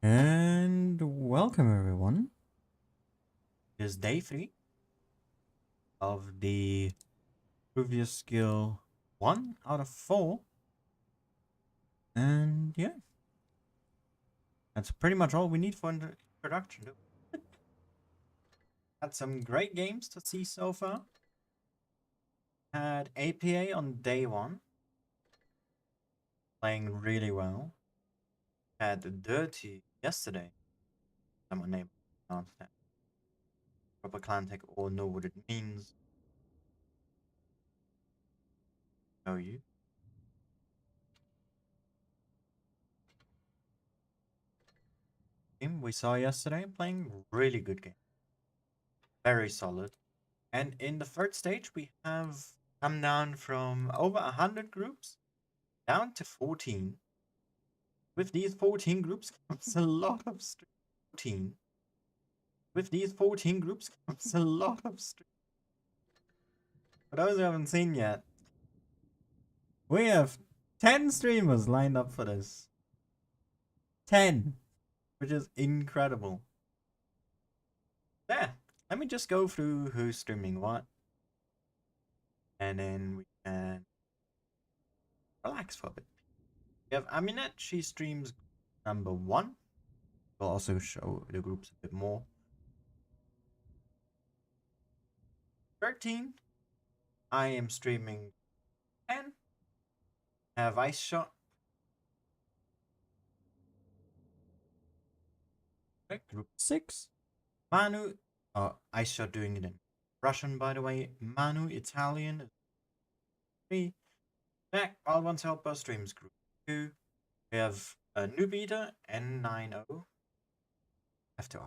And welcome everyone. It is day 3 of the previous skill 1 out of 4. And yeah, that's pretty much all we need for introduction. Had some great games to see so far. Had APA on day 1, playing really well. Had Dirty yesterday. Someone named that. Proper clan tech or know what it means. Know you. Team we saw yesterday playing really good game. Very solid. And in the third stage, we have come down from over 100 groups down to 14. With these 14 groups comes a lot of stream. 14. With these 14 groups comes a lot of stream. For those who haven't seen yet, we have 10 streamers lined up for this. 10. Which is incredible. Yeah, let me just go through who's streaming what. And then we can relax for a bit. We have Aminette, she streams number 1. We'll also show the groups a bit more. 13, I am streaming 10. Have Ice Shot. Okay, group 6. Manu, Ice Shot doing it in Russian, by the way. Manu, Italian. 3. Jack, Wild Ones Helper, streams group 2. We have a new beta, N90. Have to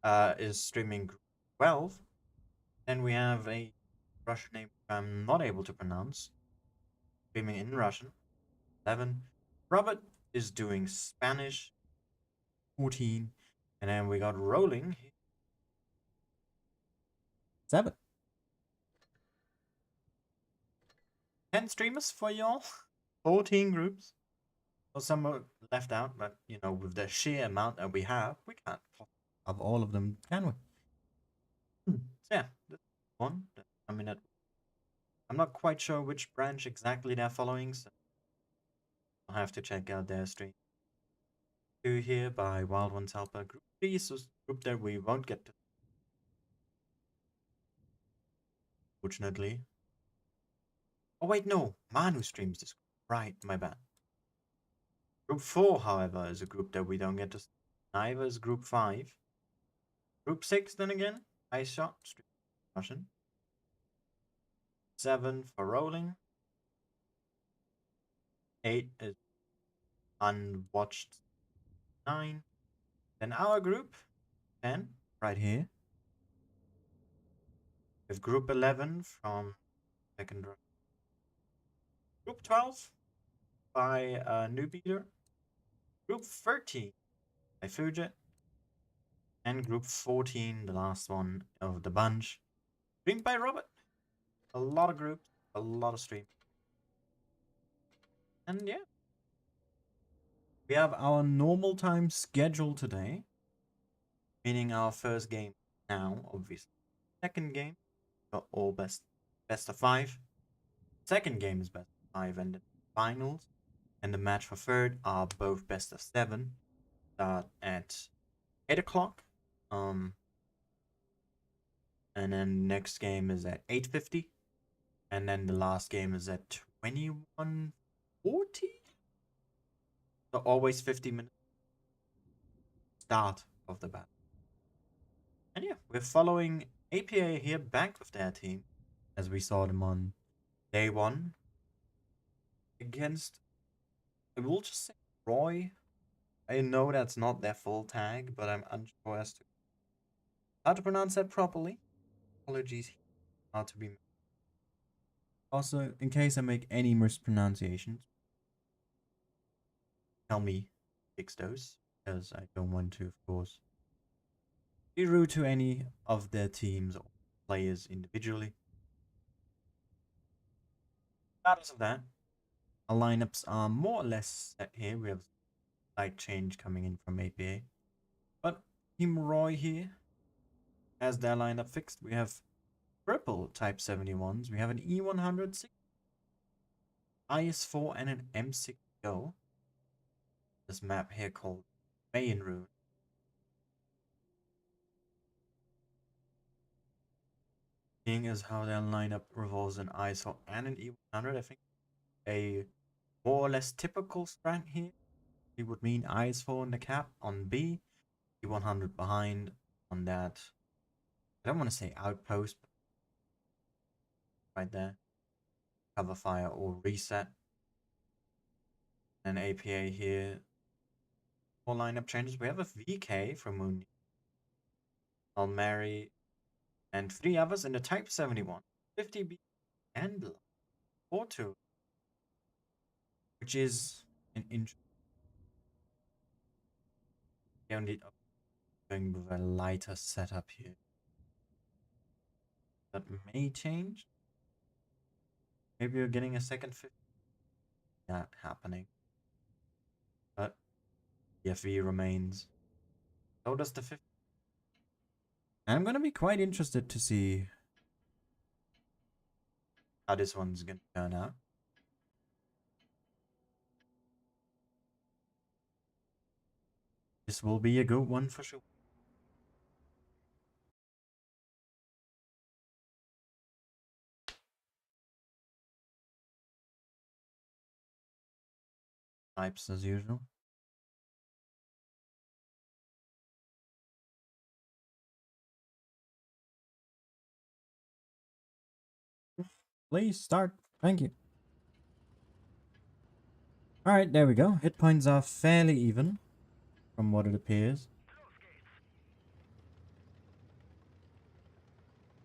ask. Is streaming group 12. Then we have a Russian name I'm not able to pronounce. Streaming in Russian. 11. Robert is doing Spanish. 14. And then we got Rolling. 7. 10 streamers for y'all. 14 groups. Well, some are left out, but you know, with the sheer amount that we have, we can't of all of them, can we? So yeah, this one. I mean, I'm not quite sure which branch exactly they're following, so I'll have to check out their stream. 2 here by Wild Ones Helper. Group 3 is a group that we won't get to. Fortunately. Oh wait, no. Manu streams this. Right, my bad. Group 4, however, is a group that we don't get to. Neither is Group 5. Group 6, then again, Ice Shot, stream Russian. 7 for Rolling. 8 is Unwatched. 9. Then our group, 10, right here. With Group 11 from second row. Group 12 by New Beater. Group 13 by Fujit. And Group 14, the last one of the bunch, streamed by Robert. A lot of groups, a lot of streams. And yeah. We have our normal time schedule today. Meaning our first game now, obviously. Second game, got all best of 5. Second game is best of 5 and the finals. And the match for third are both best of 7. Start at 8 o'clock. And then next game is at 8:50. And then the last game is at 21:40. So always 50 minutes start of the battle. And yeah, we're following APA here back with their team, as we saw them on day 1 against, I will just say Roy. I know that's not their full tag, but I'm unsure as to how to pronounce that properly. Apologies, how to be. Also, in case I make any mispronunciations, tell me, fix those, because I don't want to, of course, be rude to any of their teams or players individually. Regardless of that, our lineups are more or less set here. We have slight change coming in from APA. But Team Roy here has their lineup fixed. We have triple Type 71s. We have an E100, IS-4, and an M6 Go. This map here called Mayan Rune. Seeing as how their lineup revolves an IS-4 and an E100, I think a more or less typical strat here. It would mean IS-4 in the cap on B, E100 behind on that. I don't want to say outpost, but right there. Cover fire or reset. And APA here. 4 lineup changes. We have a VK from Moon, Almeri, and 3 others in the Type 71, 50B, and 4-2, which is an interesting. Only going with a lighter setup here. That may change. Maybe you're getting a second 50. That happening. But the FV remains. So does the 50. And I'm gonna be quite interested to see how this one's gonna turn out. This will be a good one for sure. Types as usual. Please start. Thank you. Alright, there we go. Hit points are fairly even from what it appears.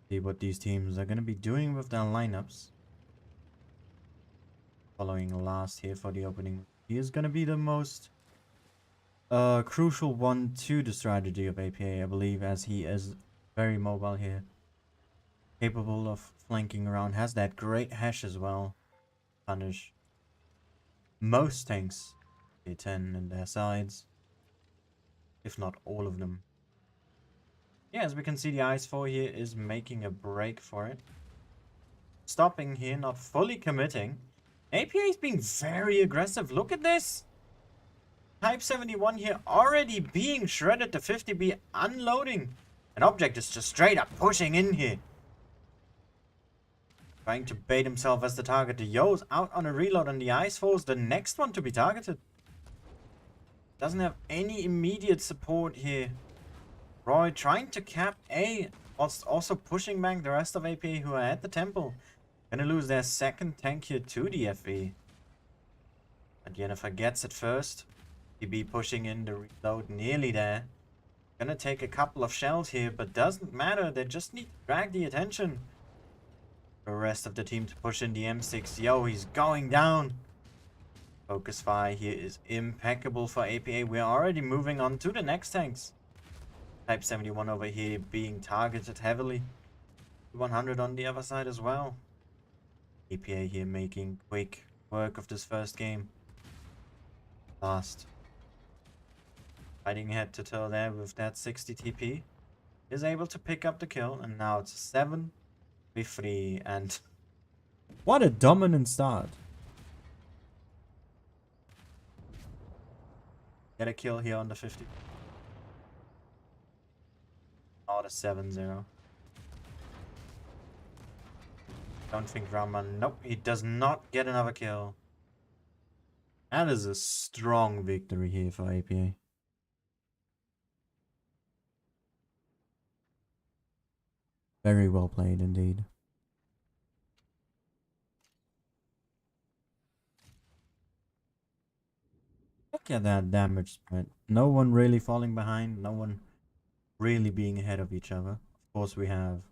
See what these teams are going to be doing with their lineups. Following last here for the opening. He is going to be the most crucial one to the strategy of APA, I believe, as he is very mobile here. Capable of flanking around. Has that great hash as well. Punish most tanks. A10 in their sides. If not all of them. Yeah, as we can see, the IS-4 here is making a break for it. Stopping here, not fully committing. APA is being very aggressive. Look at this. Type 71 here already being shredded. The 50B unloading. An object is just straight up pushing in here. Trying to bait himself as the target. The Yo's out on a reload, and the IS-4 is the next one to be targeted. Doesn't have any immediate support here. Roy trying to cap A, whilst also pushing back the rest of APA who are at the temple. Gonna lose their second tank here to the FV. But Yennefer gets it first. TB pushing in the reload, nearly there. Gonna take a couple of shells here, but doesn't matter. They just need to drag the attention. The rest of the team to push in the M6. Yo, he's going down. Focus fire here is impeccable for APA. We're already moving on to the next tanks. Type 71 over here being targeted heavily. 100 on the other side as well. APA here making quick work of this first game. Last. Fighting head to toe there with that 60 TP. Is able to pick up the kill, and now it's 7-3, and what a dominant start. Get a kill here on the 50. Not a 7-0. Don't think Raman. Nope, he does not get another kill. That is a strong victory here for APA. Very well played indeed. Look at that damage spread. No one really falling behind. No one really being ahead of each other. Of course, we have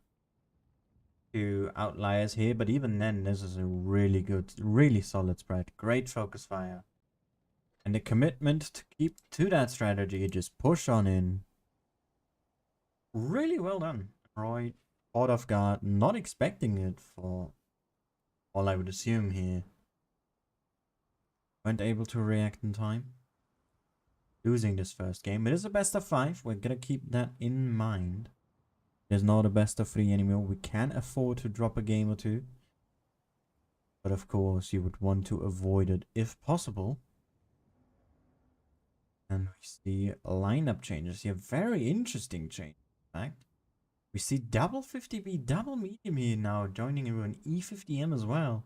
2 outliers here, but even then, this is a really good, really solid spread. Great focus fire. And the commitment to keep to that strategy, just push on in. Really well done. Roy caught off guard, not expecting it for all I would assume here. Weren't able to react in time. losing this first game. It is a best of 5. We're going to keep that in mind. There's not a best of 3 anymore. We can afford to drop a game or two. But of course, you would want to avoid it if possible. And we see lineup changes here. Very interesting change, in fact. We see double 50B, double medium here now, joining in an E50M as well.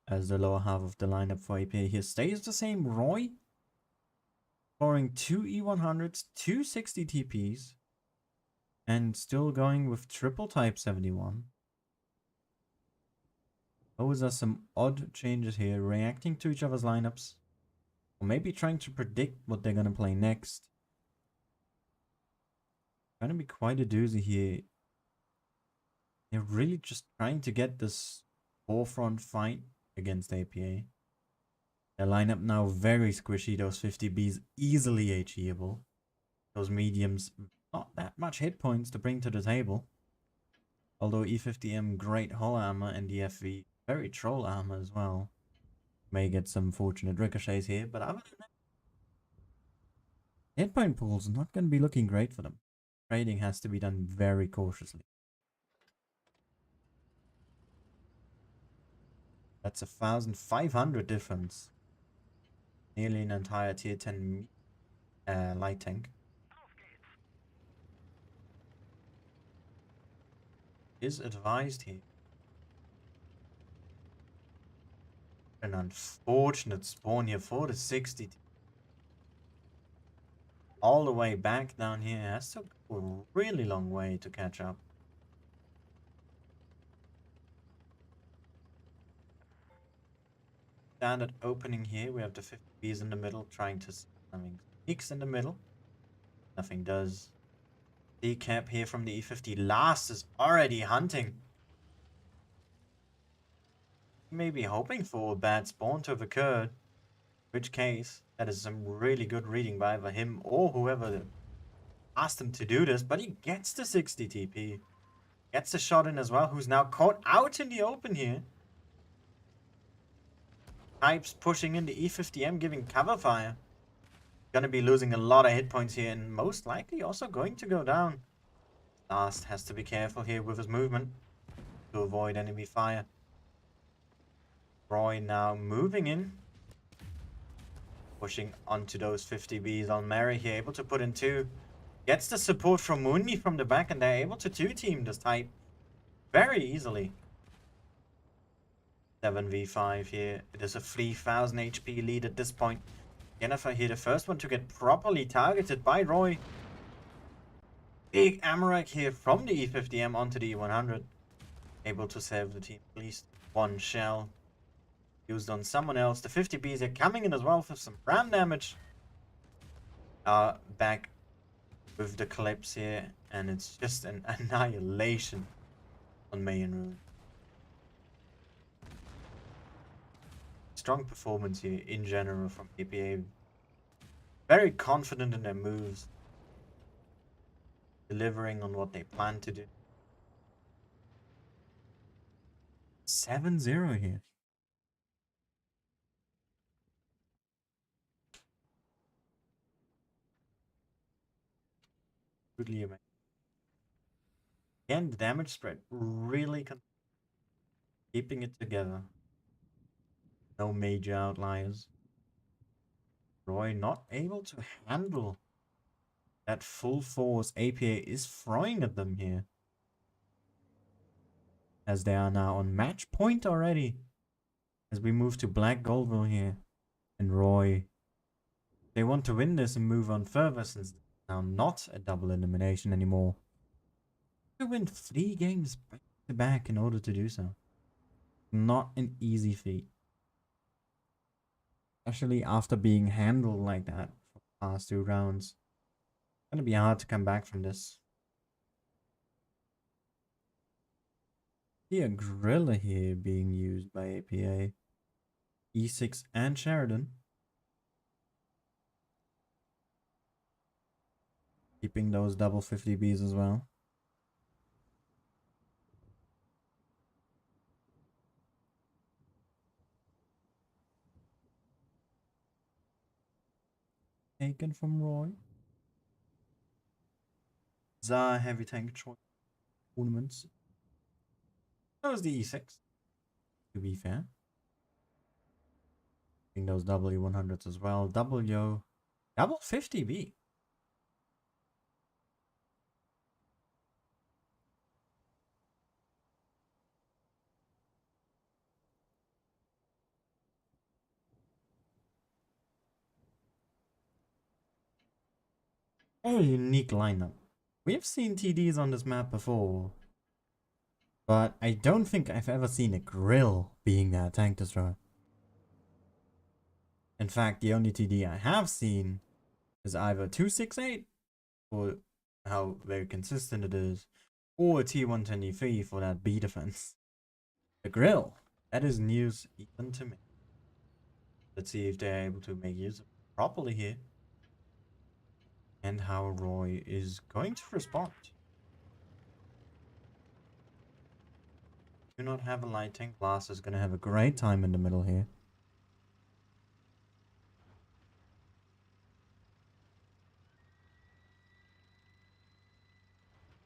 As the lower half of the lineup for APA here stays the same. Roy, scoring 2 E100s, 260 TPs, and still going with triple type 71. Those are some odd changes here, reacting to each other's lineups. Or maybe trying to predict what they're going to play next. Going to be quite a doozy here. They're really just trying to get this forefront fight against APA. Their lineup now very squishy. Those 50Bs easily HEable. Those mediums, not that much hit points to bring to the table. Although E50M great hull armor and the FV very troll armor as well. May get some fortunate ricochets here, but other than that, hit point pools not going to be looking great for them. Trading has to be done very cautiously. That's 1,500 difference. Nearly an entire tier 10 light tank. Is advised here. An unfortunate spawn here for the 60. All the way back down here. Has to go a really long way to catch up. Standard opening here. We have the 50Bs in the middle trying to see something. Sneaks in the middle. Nothing does. Decap here from the E50. Last is already hunting. Maybe hoping for a bad spawn to have occurred. In which case, that is some really good reading by either him or whoever asked him to do this. But he gets the 60 TP. Gets the shot in as well, who's now caught out in the open here. Types pushing in the E50M, giving cover fire. Gonna be losing a lot of hit points here and most likely also going to go down. Last has to be careful here with his movement to avoid enemy fire. Roy now moving in. Pushing onto those 50Bs on Mary here, able to put in 2. Gets the support from Mundi from the back and they're able to 2-team this type very easily. 7v5 here. It is a 3000 HP lead at this point. Jennifer here, the first one to get properly targeted by Roy. Big Amarak here from the E50M onto the E100. Able to save the team at least one shell. Used on someone else. The 50Bs are coming in as well for some ram damage. Back with the clips here. And it's just an annihilation on May and Rune. Strong performance here in general from APA. Very confident in their moves. Delivering on what they plan to do. 7-0 here. Really amazing. Again, the damage spread really keeping it together. No major outliers. Roy not able to handle that full force APA is throwing at them here. As they are now on match point already. As we move to Black Goldville here. And Roy, they want to win this and move on further since it's now not a double elimination anymore. To win 3 games back to back in order to do so. Not an easy feat. Especially after being handled like that for the past 2 rounds. It's gonna be hard to come back from this. See a Grilla here being used by APA. E6 and Sheridan. Keeping those double 50Bs as well. taken from Roy. Tsar heavy tank choice ornaments. That was the E6, to be fair. I think those W100s as well. W double 50B. A unique lineup. We have seen TDs on this map before, but I don't think I've ever seen a grill being that tank destroyer. In fact, the only TD I have seen is either 268, for how very consistent it is, or a T123 for that B defense. The grill, that is news even to me. Let's see if they're able to make use of it properly here. And how Roy is going to respond. Do not have a light tank. Blast is going to have a great time in the middle here.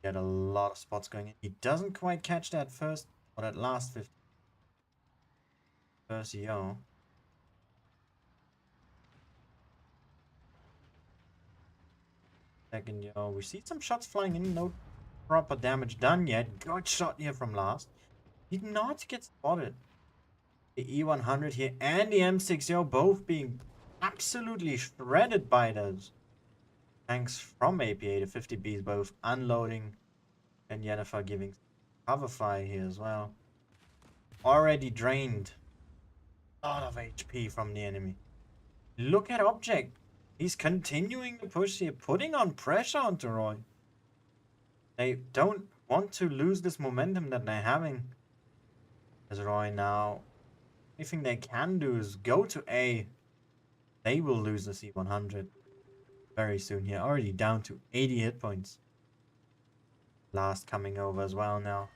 Get a lot of spots going in. He doesn't quite catch that first, or that last 50. First yo. Second yo. We see some shots flying in. No proper damage done yet. Good shot here from Last. Did not get spotted. The E100 here and the M6 both being absolutely shredded by those tanks from APA. The 50Bs both unloading, and Yennefer giving cover fire here as well. Already drained a lot of HP from the enemy. Look at Object. He's continuing to push here, putting on pressure onto Roy. They don't want to lose this momentum that they're having. As Roy now, anything they can do is go to A. They will lose the C100 very soon here. Already down to 80 hit points. Last coming over as well now.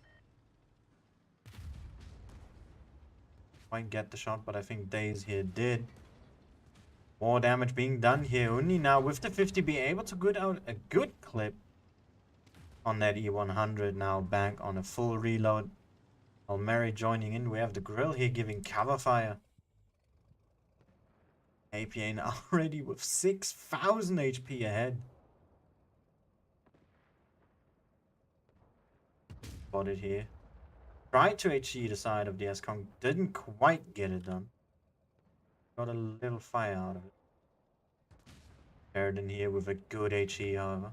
Might get the shot, but I think Daze here did. More damage being done here. Uni now with the 50 be able to get out a good clip on that E100 now back on a full reload. Almeri joining in. We have the grill here giving cover fire. APA now already with 6,000 HP ahead. Spotted here. Tried to HE the side of the S-Kong. Didn't quite get it done. Got a little fire out of it. Sheridan here with a good HE, however.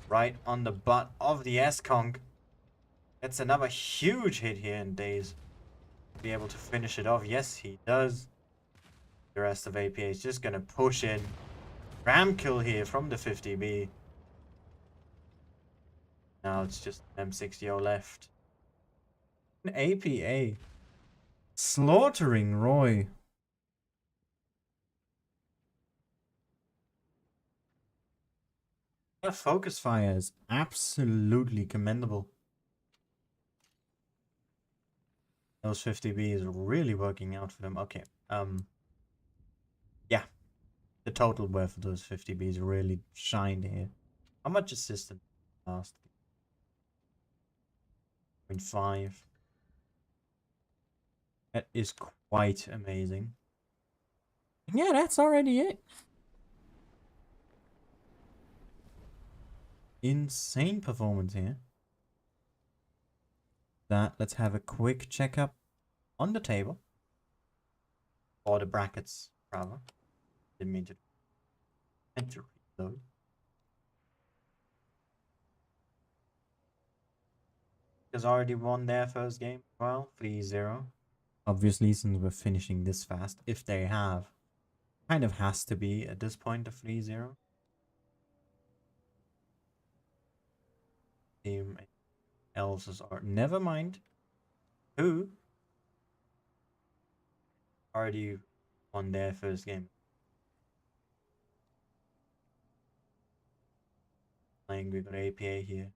Right on the butt of the S-Kong. That's another huge hit here in Daze. Be able to finish it off. Yes, he does. The rest of APA is just gonna push in. Ram kill here from the 50B. Now it's just M60 left. APA slaughtering Roy. That focus fire is absolutely commendable. Those 50B is really working out for them. Okay, yeah, the total worth of those 50Bs really shined here. How much assistance last? 0.5. That is quite amazing. Yeah, that's already it. Insane performance here. Let's have a quick checkup on the table. Or the brackets, rather. Didn't mean to reload. Has already won their first game. Well, 3-0. Obviously, since we're finishing this fast, if they have, kind of has to be at this point a 3-0. Team else's are never mind. Who already won their first game. Playing with APA here.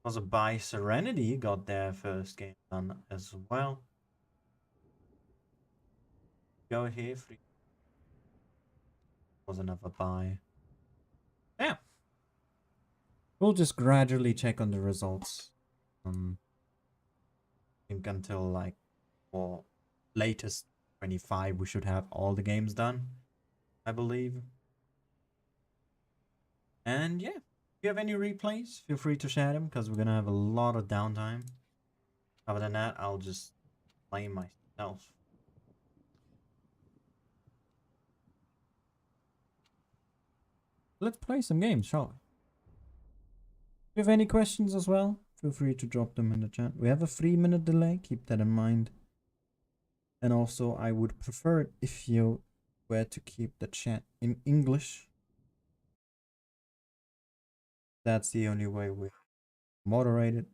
Also by Serenity got their first game done as well. Go here, free. was another buy. Yeah. We'll just gradually check on the results. I think until like, or latest 25, we should have all the games done, I believe. And yeah, if you have any replays, feel free to share them because we're gonna have a lot of downtime. Other than that, I'll just play myself. Let's play some games, shall we? If you have any questions as well, feel free to drop them in the chat. We have a 3-minute delay, keep that in mind. And also, I would prefer it if you were to keep the chat in English. That's the only way we moderate it.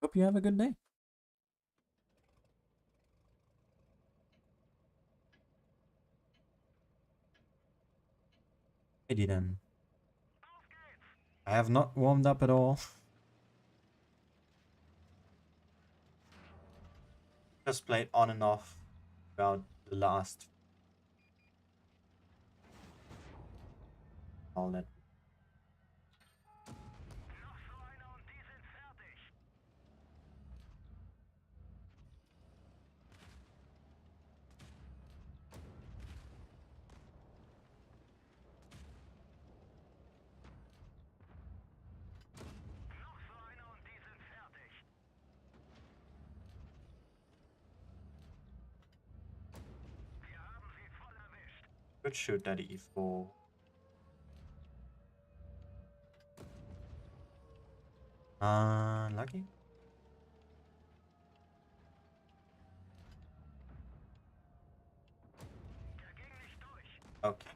Hope you have a good day. Alrighty then. I have not warmed up at all. Just played on and off throughout the last all that. Could shoot that E4. Lucky. Okay.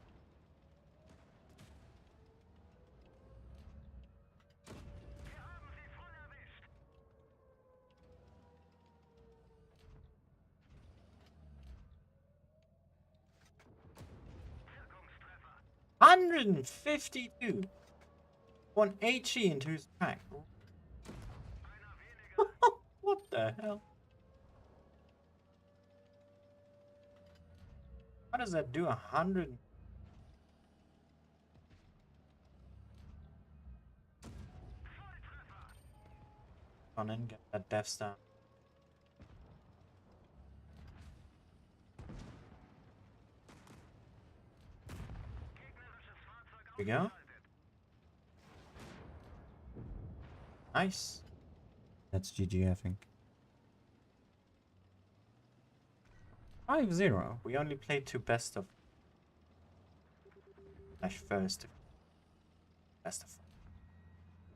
$152. One HE into his pack. What the hell? How does that do 100? On in, get that Death Star. Here we go. Nice. That's GG, I think. 5-0. We only played 2 best of. Slash first. Best of.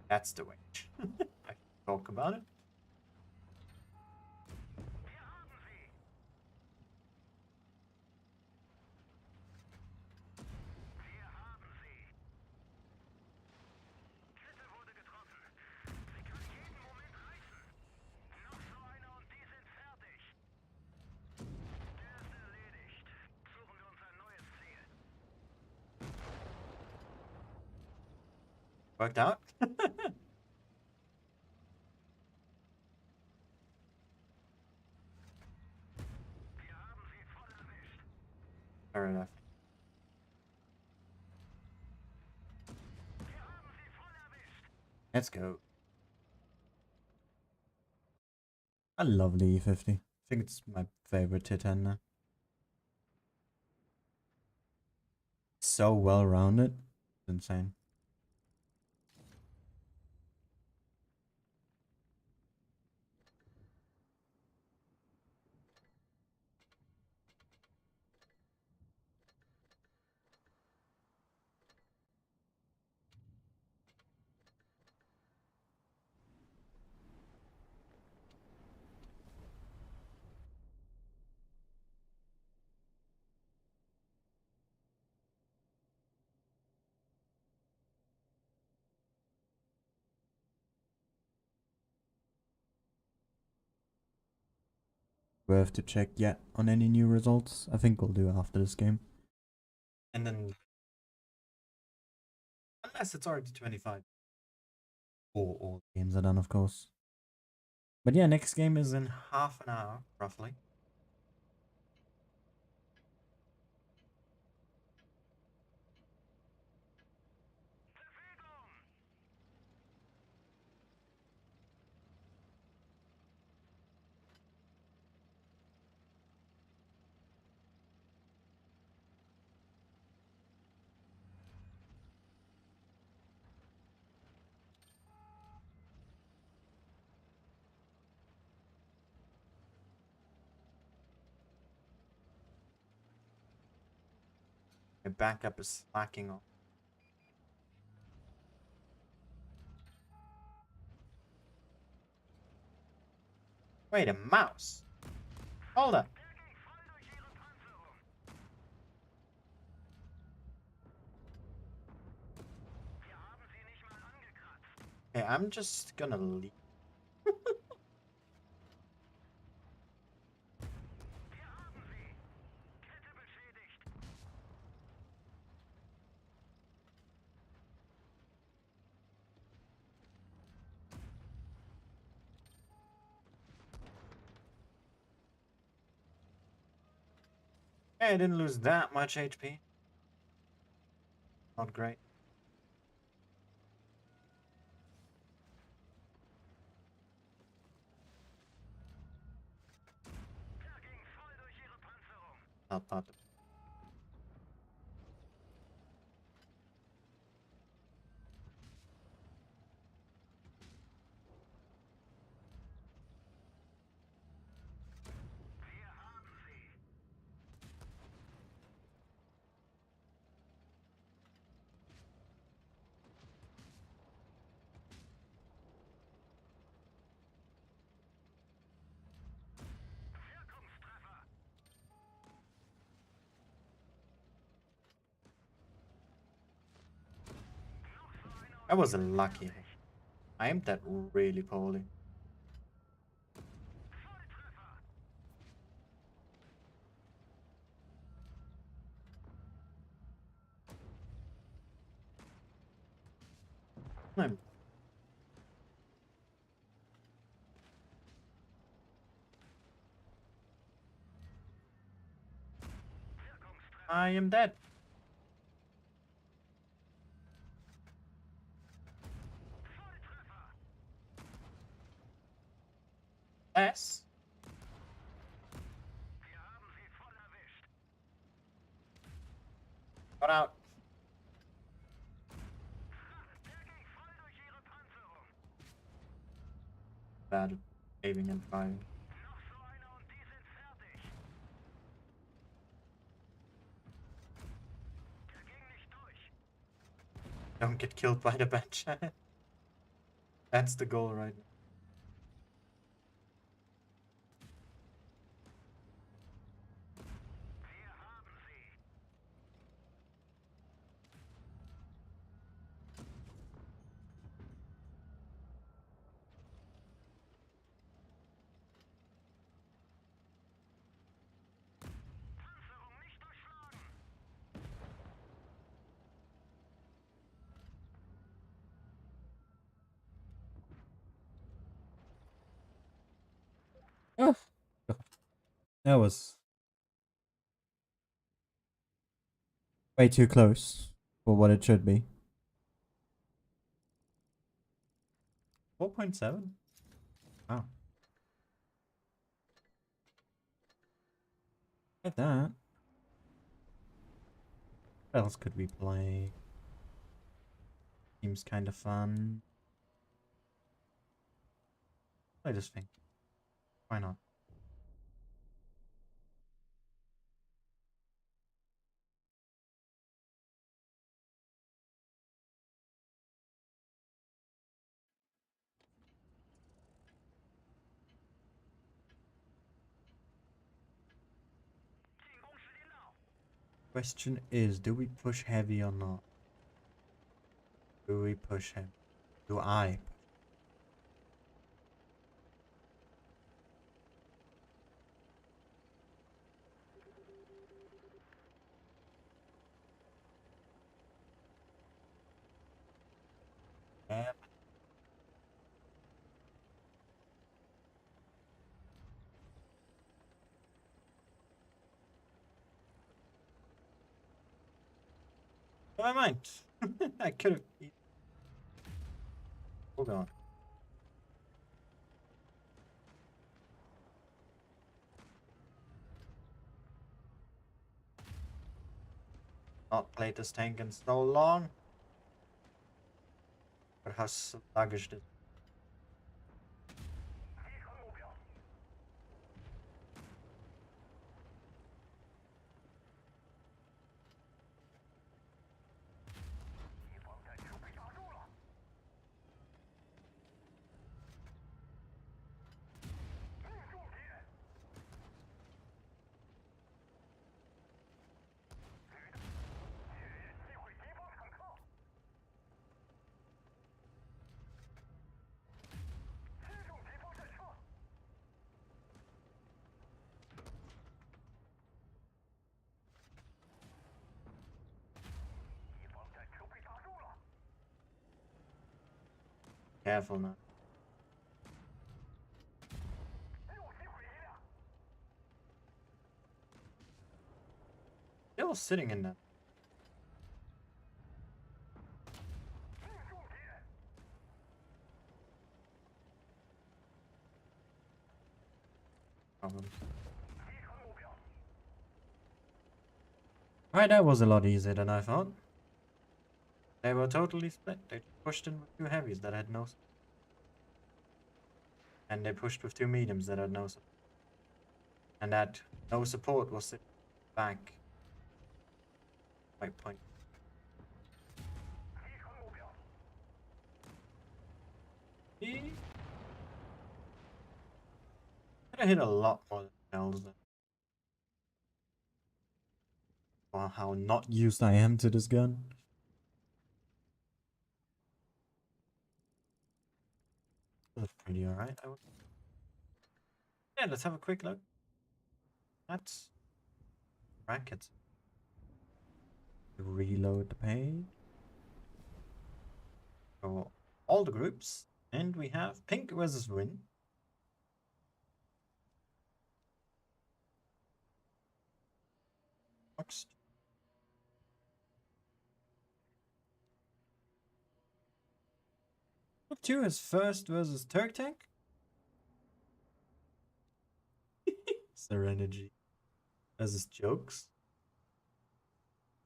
That's the way. I can talk about it. Worked out. Fair enough. Let's go. I love the E50. I think it's my favorite Titan now. So well rounded. It's insane. Worth to check yet on any new results. I think we'll do after this game. And then, unless it's already 25. Or all games are done, of course. But yeah, next game is In half an hour, roughly. My backup is slacking off. Wait, a mouse? Hold up. Okay, I'm just gonna leave. Hey, I didn't lose that much HP. Not great. Not. That was a lucky hit. I aimed that really poorly. I'm I am dead. S. Got out. Bad at aiming and firing. Don't get killed by the bench. That's the goal right now. Oh, that was way too close for what it should be. 4.7? Wow. Like that. What else could we play? Seems kind of fun. Play this thing. Why not? Question is, do we push heavy or not? Do we push heavy? Do I? Yeah. Never mind. I could have. Hold on. Not played this tank in so long. But how sluggish it is. careful now. Still sitting in that. Problem. Right, that was a lot easier than I thought. They were totally split. They pushed in with two heavies that had no support. And they pushed with two mediums that had no support. And that no support was sitting back. Quite point. He could have hit a lot more than shells. Wow, how not Used I am to this gun. That's pretty alright. Yeah, let's have a quick look. That's brackets. Reload the page. For all the groups, and we have Pink versus Win. Next. Group 2 is First versus Turk Tank. Serenity versus Jokes.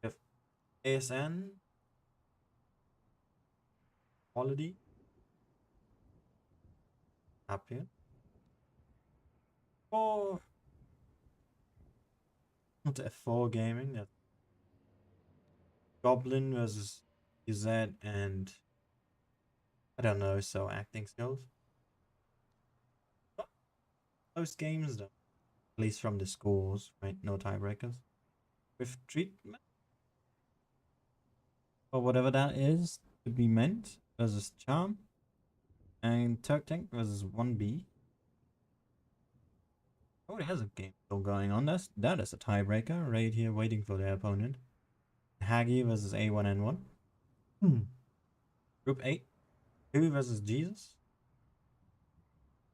We have ASN. Quality. Happier. Oh. Not F4 Gaming. That's Goblin versus UZ and I don't know, so acting skills. Close games though. At least from the scores, right? No tiebreakers. With treatment. Or whatever that is to be meant versus Charm. And Turk Tank versus 1B. Oh, it has a game still going on. That is a tiebreaker right here waiting for their opponent. Hagi versus A1N1. Group 8. Who versus Jesus.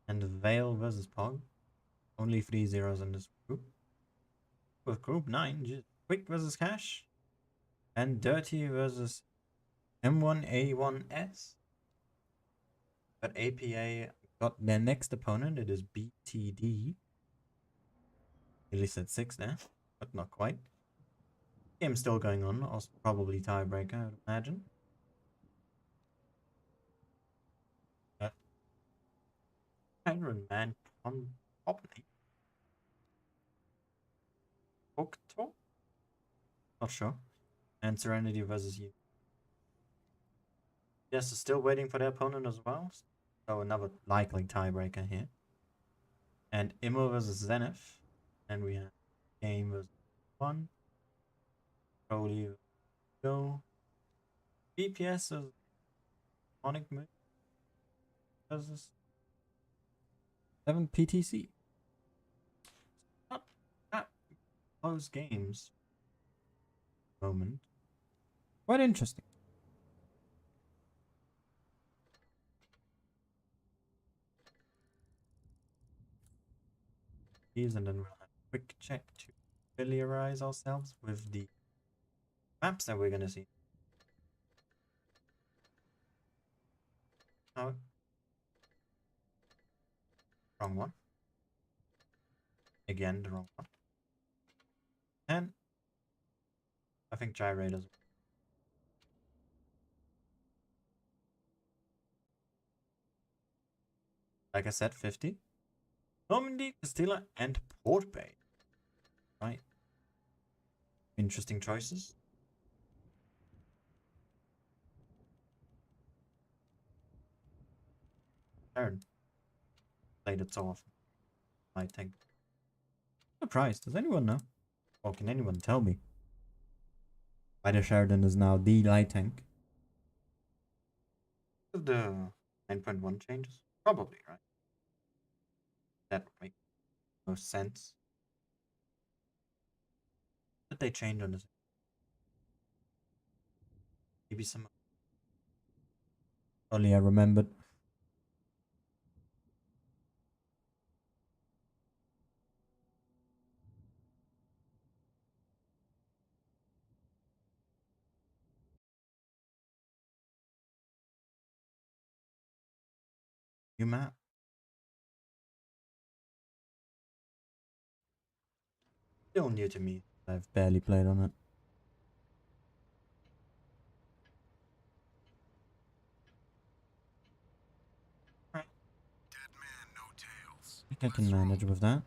And Vale versus Pog. Only 3 zeros in this group. With group 9, Quick versus Cash. And Dirty versus M1A1S. But APA got their next opponent. It is BTD. At least at 6 there, but not quite. Game's still going on. Also probably tiebreaker, I would imagine. 100-man Company. Okto? Not sure. And Serenity versus you. Yes, still waiting for their opponent as well. So another likely tiebreaker here. And Imo versus Zenith. And we have Game versus 1. Crowley go. BPS is Sonic Moon versus 7 PTC. Not that close games. Moment. Quite interesting. And then we'll have a quick check to familiarize ourselves with the maps that we're gonna see. Oh, wrong one. Again, the wrong one. And I think gyrators. Like I said, 50. Normandy, Castilla, and Port Bay. Right. Interesting choices. Aaron. Played it so often. I think. Surprised. Does anyone know? Or can anyone tell me why the Sheridan is now the light tank? The 9.1 changes? Probably, right? That would make most sense. Did they change on this? Maybe some. Only I remembered New map. Still new to me. I've barely played on it. Right. I think I can manage with that.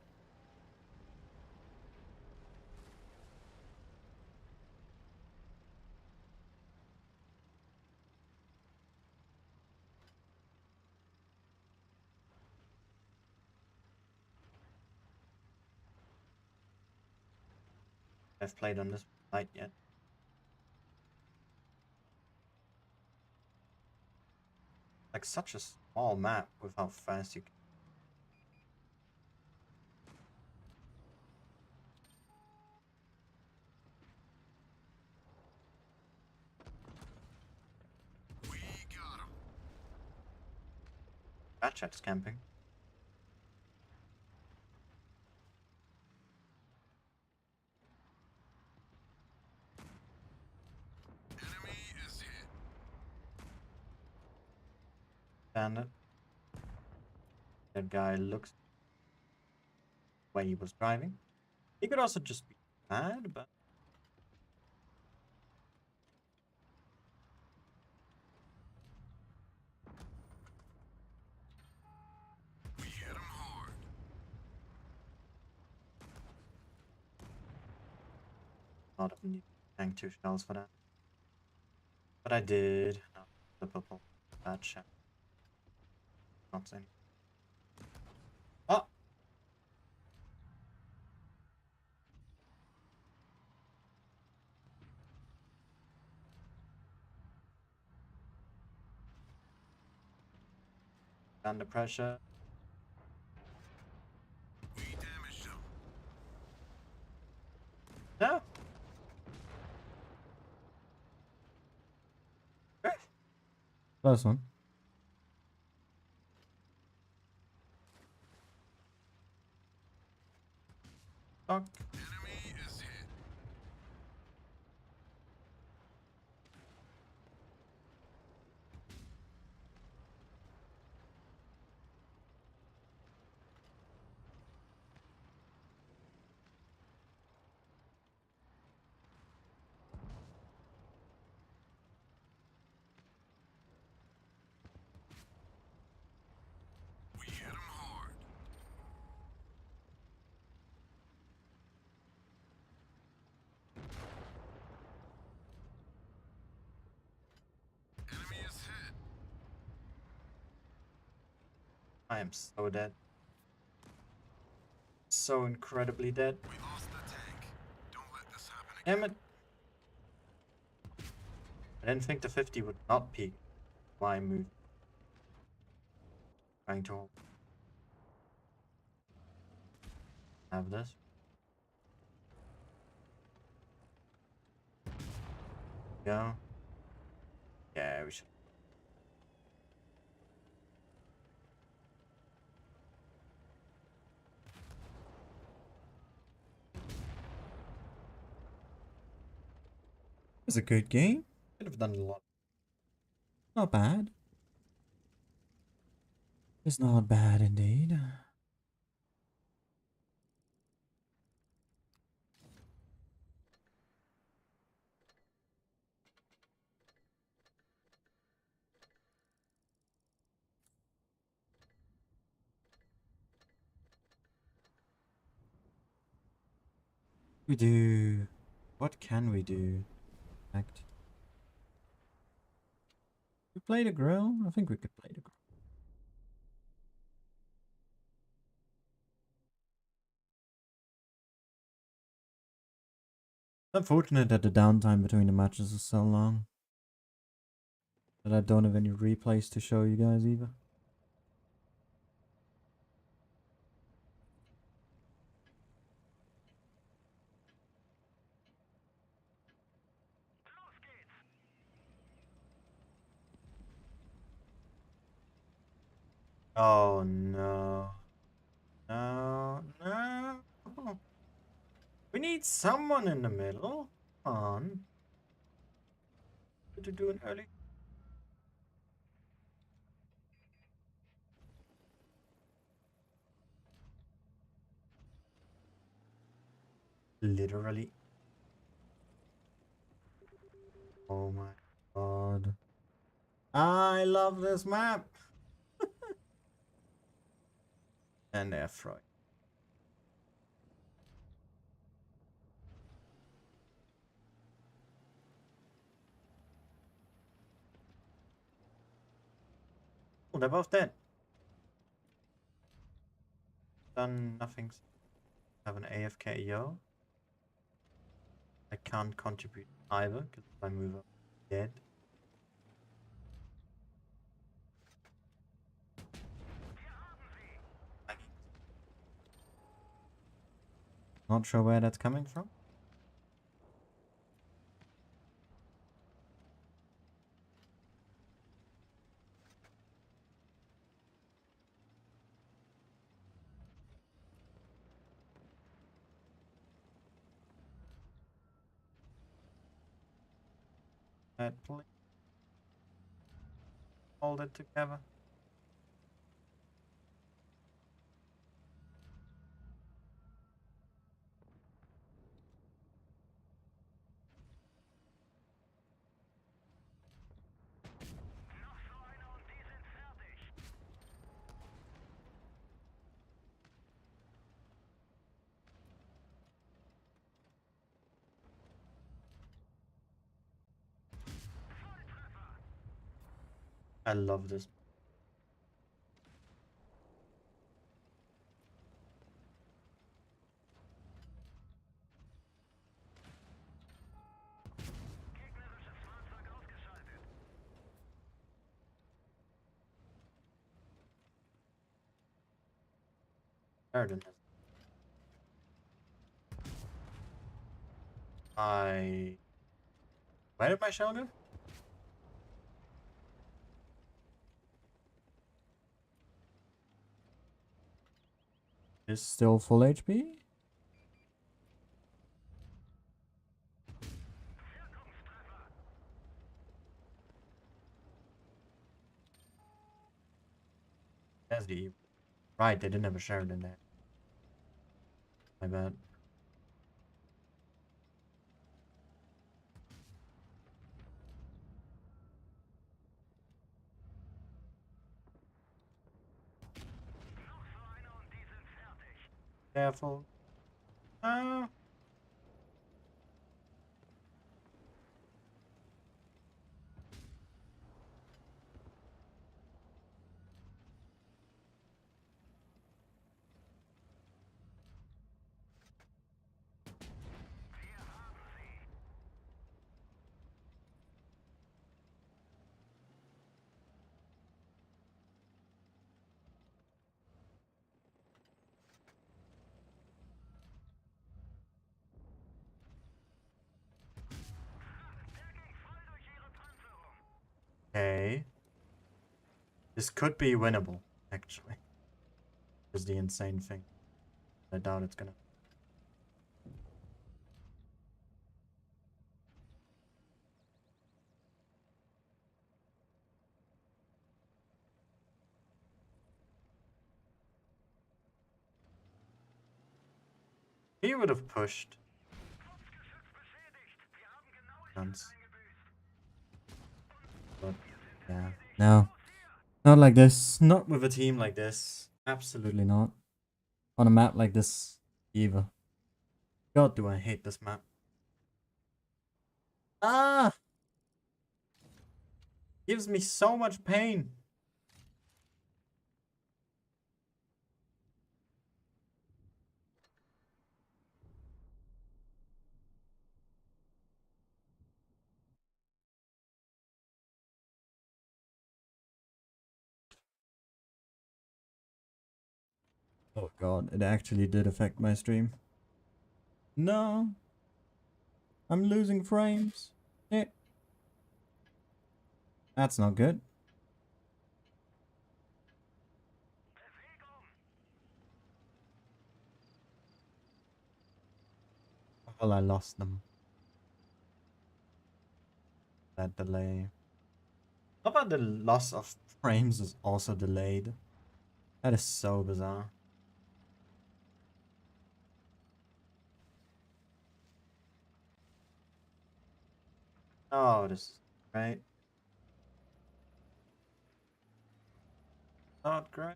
I've played on this site yet. Like such a small map with how fast you can. That chat's camping. Standard. That guy looks the way he was driving. He could also just be mad, but not even need to tank 2 shells for that. But I did. No, the purple. That shot. Not in. Oh! Under pressure. No! Close one. Fuck. I am so dead. So incredibly dead. Damn it. I didn't think the 50 would not peak. Why move? Trying to have this. Go. Yeah, we should. It's a good game. Could have done a lot. Not bad. It's not bad indeed. We do. What can we do? Act. We play the grill? I think we could play the grill. It's unfortunate that the downtime between the matches is so long. That I don't have any replays to show you guys either. Oh no. No, no. We need someone in the middle. Come on. What to do an early? literally. Oh my god. I love this map. And Airfry. Oh, they're both dead. Done nothing. Have an AFK EO. I can't contribute either because if I move up, I'm dead. Not sure where that's coming from. Please hold it together. I love this. Sheridan has. Where did my shell go? Is still full HP? There's the. Right, they didn't have a Sheridan there. My bad. Careful. Oh. Okay. This could be winnable, actually. Is the insane thing. I doubt it's gonna. He would have pushed. Chance. But yeah. No. Not like this. Not with a team like this. Absolutely not. On a map like this, either. God, do I hate this map. Ah! Gives me so much pain. Oh god, it actually did affect my stream. No. I'm losing frames. Eh. That's not good. Well, I lost them. That delay. How about the loss of frames is also delayed? That is so bizarre. Oh, this is great. Not great.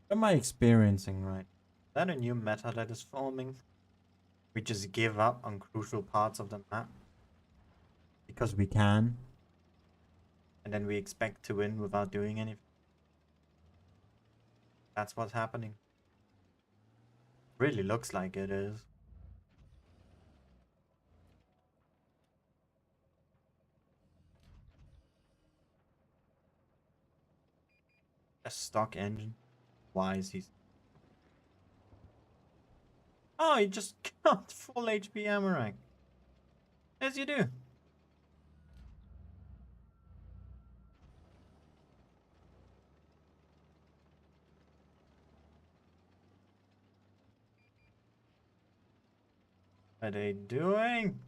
What am I experiencing right? Is that a new meta that is forming? We just give up on crucial parts of the map, Because we can. and then we expect to win without doing anything. That's what's happening. Really looks like it is. A stock engine. Why is he? Oh, he just got full HP Amaranth. As you do. What are they doing?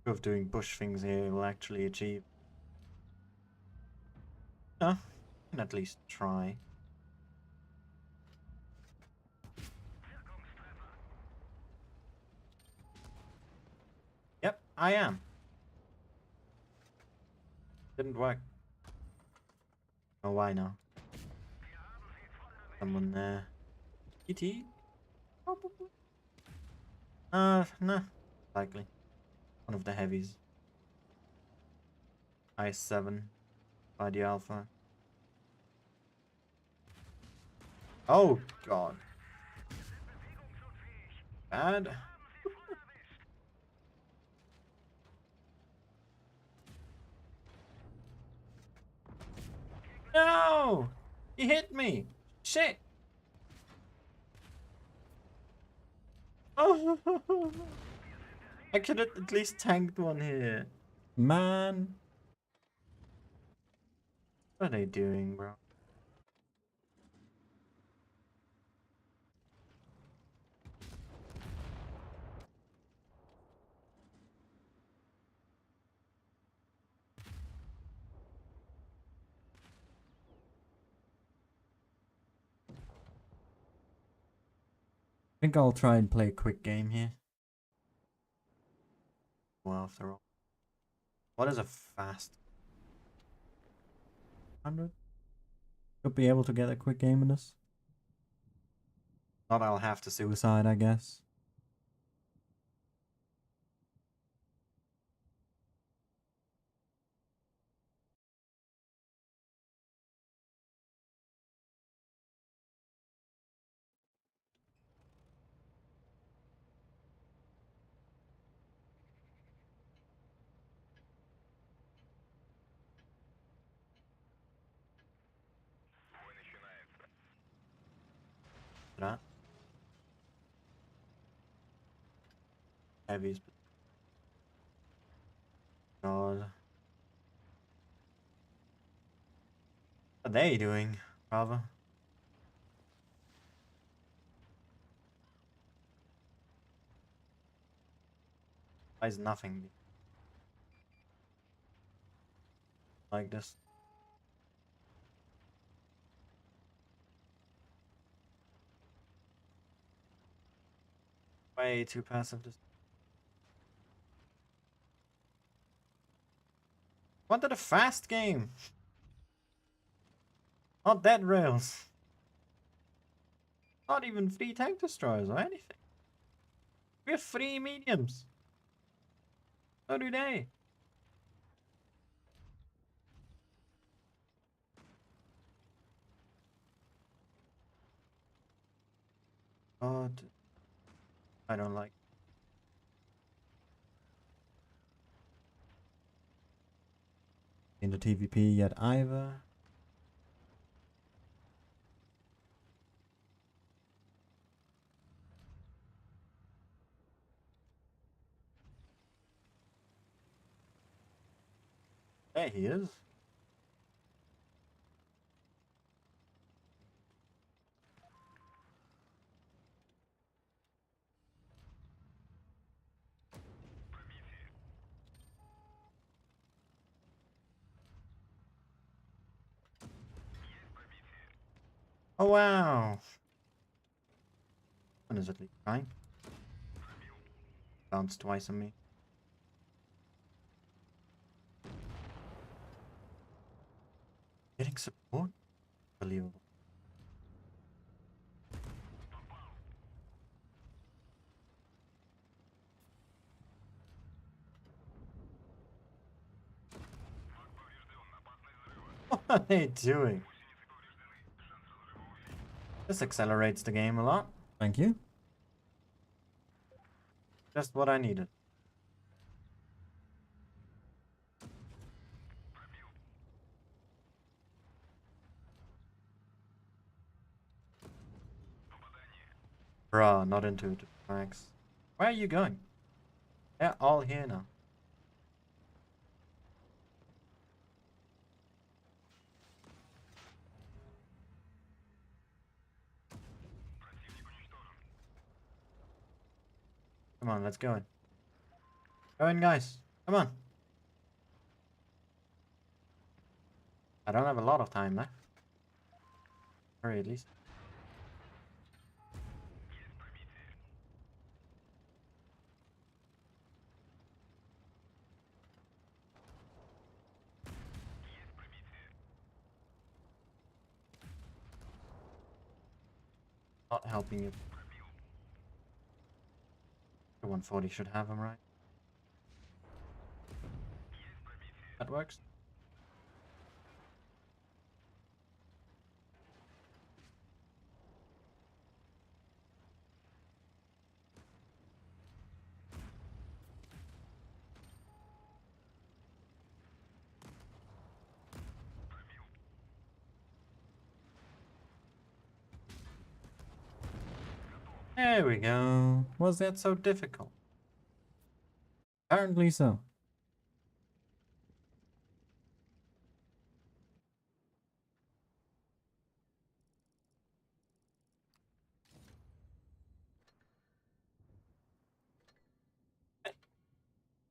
Of doing bush things here will actually achieve. No, can at least try. Yep, I am. Didn't work. Oh, why now? Someone there. ET? Probably. No. Likely. One of the heavies. I7 by the Alpha. Oh, God. Bad. No! He hit me! Shit! Oh! I could have at least tanked one here. Man. What are they doing, bro? I think I'll try and play a quick game here. Well, after all. What is a fast? 100? Could be able to get a quick game in this. Not I'll have to suicide. Suicide, I guess. That. Heavies. God. What are they doing, brother? Why is nothing like this? Way too passive. This. Wanted a fast game. Not dead rails. Not even 3 tank destroyers or anything. We have 3 mediums. So do they. God. I don't like. In the TVP yet either. There he is. Oh wow. When is it trying? Bounced twice on me. Getting support? Unbelievable. What are they doing? This accelerates the game a lot. Thank you. Just what I needed. Bruh, not intuitive, Max. Where are you going? They're all here now. Come on, let's go in. Go in, guys. Come on. I don't have a lot of time left. Hurry, at least. Not helping you. The 140 should have him, right? That works. There we go. Was that so difficult? Apparently so.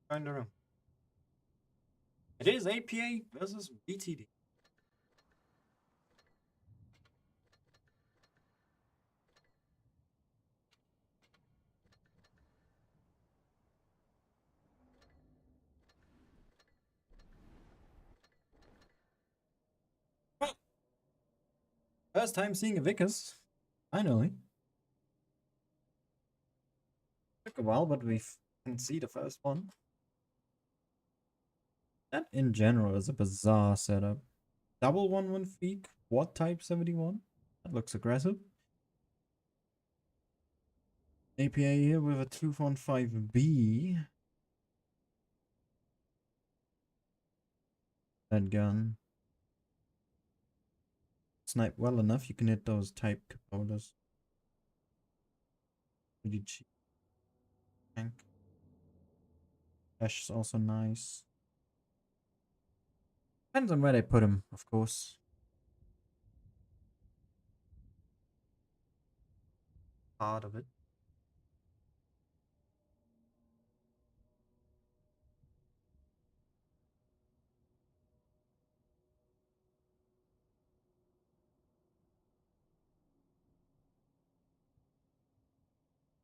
Join the room. It is APA versus BTD. First time seeing a Vickers. Finally. Took a while, but we can see the first one. That in general is a bizarre setup. Double 113, quad type 71. That looks aggressive. APA here with a 215B. That gun. Snipe well enough, you can hit those type capolas. Pretty cheap. Tank. Dash is also nice. Depends on where they put him, of course. Part of it.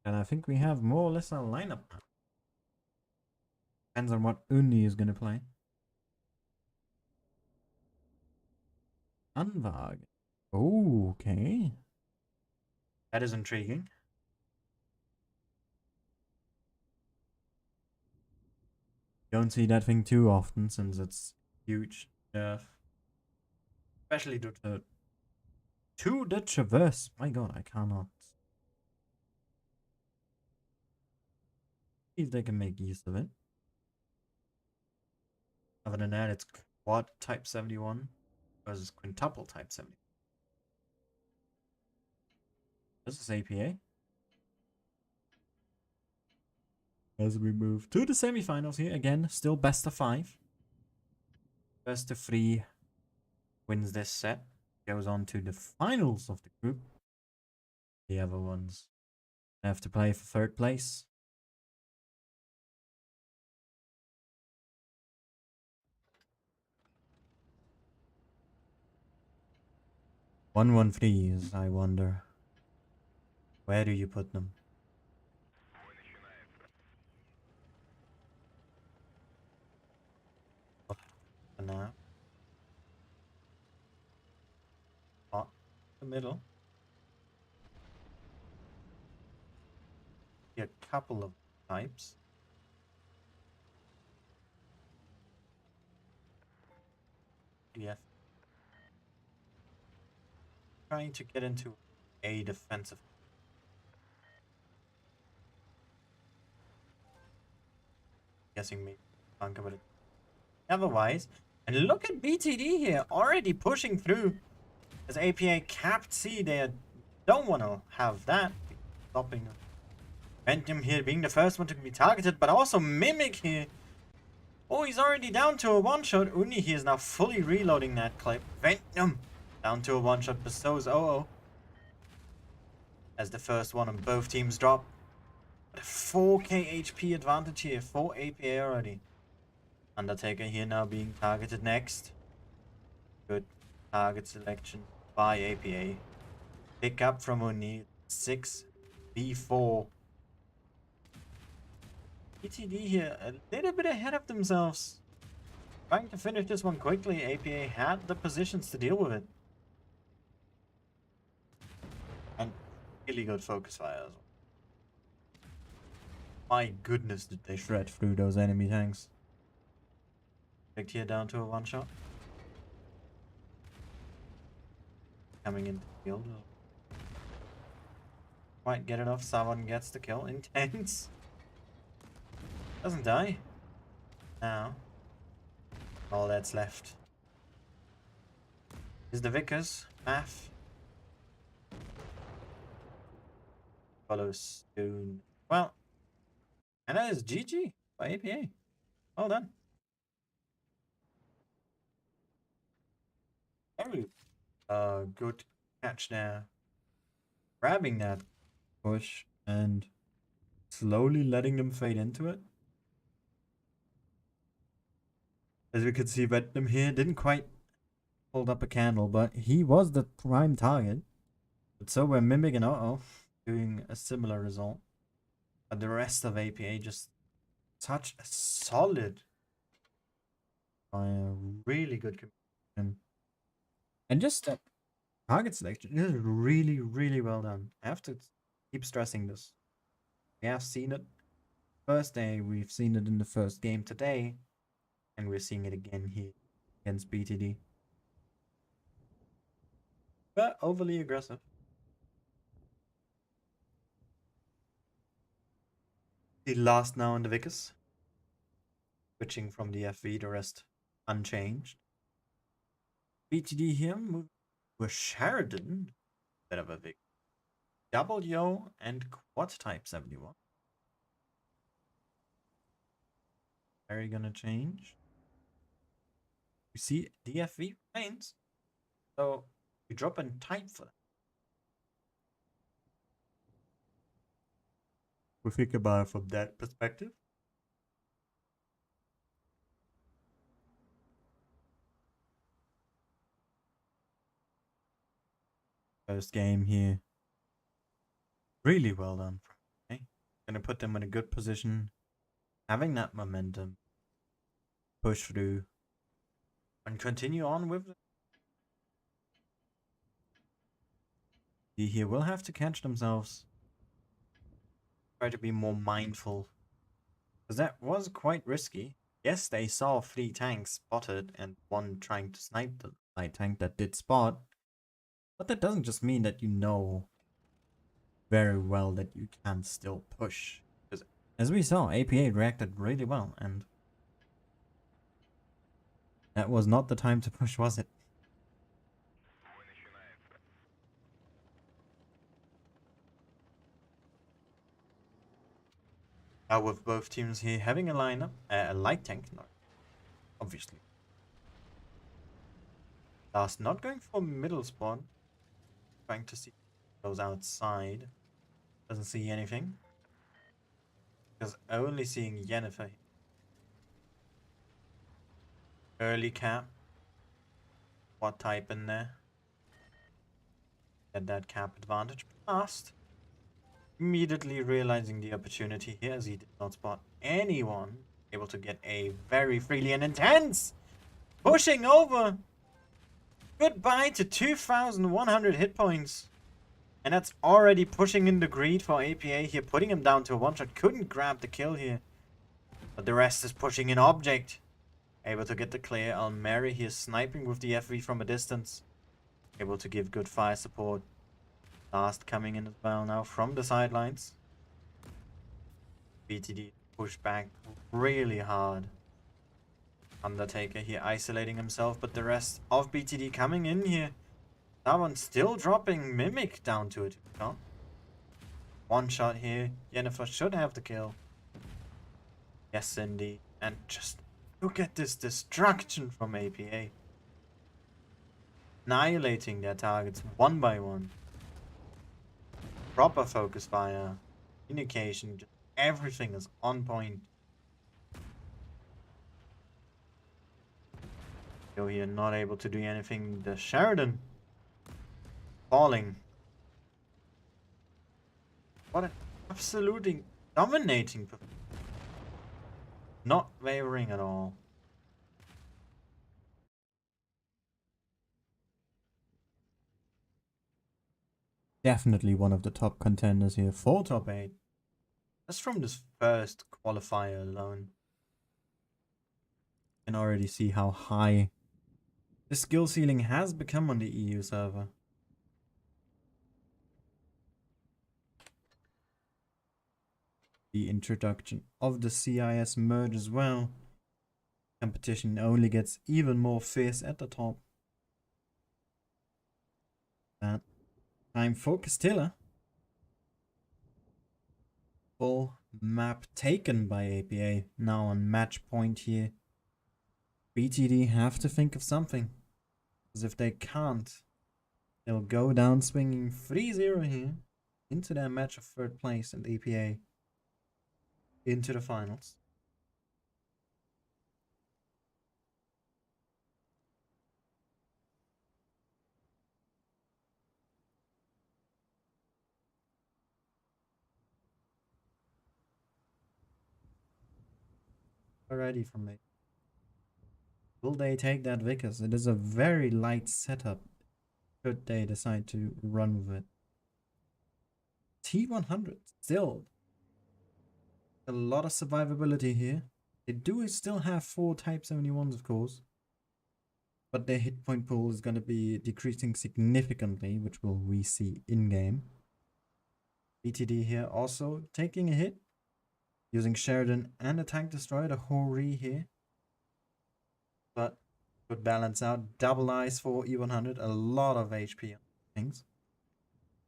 And I think we have more or less our lineup now. Depends on what Uni is going to play. Anvag. Oh, okay. That is intriguing. Don't see that thing too often since it's huge. Yeah. Especially due To the Traverse. My god, I cannot. See if they can make use of it. Other than that, it's quad type 71 versus quintuple type 70. This is APA. As we move to the semifinals here, again, still best of 5. Best of 3 wins this set. Goes on to the finals of the group. The other ones have to play for 3rd place. 113s, I wonder. Where do you put them? For now. Spot the middle. A couple of types. Yeah. Trying to get into a defensive. Guessing me. Think about it. Otherwise, and look at BTD here, already pushing through. As APA capped C, they don't want to have that. Stopping Phantom here being the first one to be targeted, but also Mimic here. Oh, he's already down to a one-shot. Uni here is now fully reloading that clip. Venom down to a one-shot, but so is OO. As the first one on both teams drop. But a 4k HP advantage here for APA already. Undertaker here now being targeted next. Good target selection by APA. Pick up from Uni. 6v4. ETD here a little bit ahead of themselves. Trying to finish this one quickly. APA had the positions to deal with it. And really good focus fire as well. My goodness, did they shred through those enemy tanks. Picked here down to a one shot. Coming into the field. Might get it off. Someone gets the kill. Intense. Doesn't die. Now. All that's left is the Vickers. Math. Follows soon. Well. And that is GG by APA. Well done. Very good catch there. Grabbing that push and slowly letting them fade into it. As we could see, Venom here didn't quite hold up a candle, but he was the prime target. But so were Mimic and OO doing a similar result. But the rest of APA just such a solid by a really good communication. And just that target selection is really, really well done. I have to keep stressing this. We have seen it first day, we've seen it in the first game today, and we're seeing it again here against BTD. But overly aggressive. The last now on the Vickers. Switching from the FV, the rest unchanged. BTD here moved to a Sheridan. Bit of a big double yo and quad type 71. Very gonna change. You see DFV remains. So you drop in type for that. We think about it from that perspective. First game here. Really well done. Okay. Gonna put them in a good position. Having that momentum. Push through. And continue on with it. Here will have to catch themselves. Try to be more mindful. Because that was quite risky. Yes, they saw 3 tanks spotted and one trying to snipe the light tank that did spot. But that doesn't just mean that you know very well that you can still push. Because as we saw, APA reacted really well, and that was not the time to push, was it? Now with both teams here having a lineup, a light tank, no, obviously. Last not going for middle spawn. Trying to see those outside. Doesn't see anything. Because only seeing Yennefer. Early cap. What type in there? get that cap advantage past. Immediately realizing the opportunity here as he did not spot anyone. Able to get a very freely and intense pushing over. Goodbye to 2,100 hit points. And that's already pushing in the greed for APA here, putting him down to a one-shot. Couldn't grab the kill here. But the rest is pushing in object. Able to get the clear. Almeri here sniping with the FV from a distance. Able to give good fire support. Last coming in as well now from the sidelines. BTD push back really hard. Undertaker here isolating himself, but the rest of BTD coming in here. That one still dropping Mimic down to it. One shot here. Yennefer should have the kill. Yes, indeed. And just look at this destruction from APA. Annihilating their targets one by one. Proper focus fire. Communication. Just everything is on point. Still here, not able to do anything. The Sheridan falling. What an absolutely dominating performance. Not wavering at all. Definitely one of the top contenders here. Full top 8. That's from this first qualifier alone. You can already see how high the skill ceiling has become on the EU server. The introduction of the CIS merge as well. Competition only gets even more fierce at the top. That time for Castilla. Full map taken by APA. Now on match point here. BTD have to think of something. Because if they can't, they'll go down swinging 3-0 here. Into their match of third place and APA into the finals. Already from me. Will they take that Vickers? It is a very light setup. Should they decide to run with it? T100 still. A lot of survivability here. They do still have 4 Type 71s, of course. But their hit point pool is going to be decreasing significantly, which we see in-game. BTD here also taking a hit. Using Sheridan and a Tank Destroyer, the Hori here. But could balance out. Double eyes for E100. A lot of HP on things.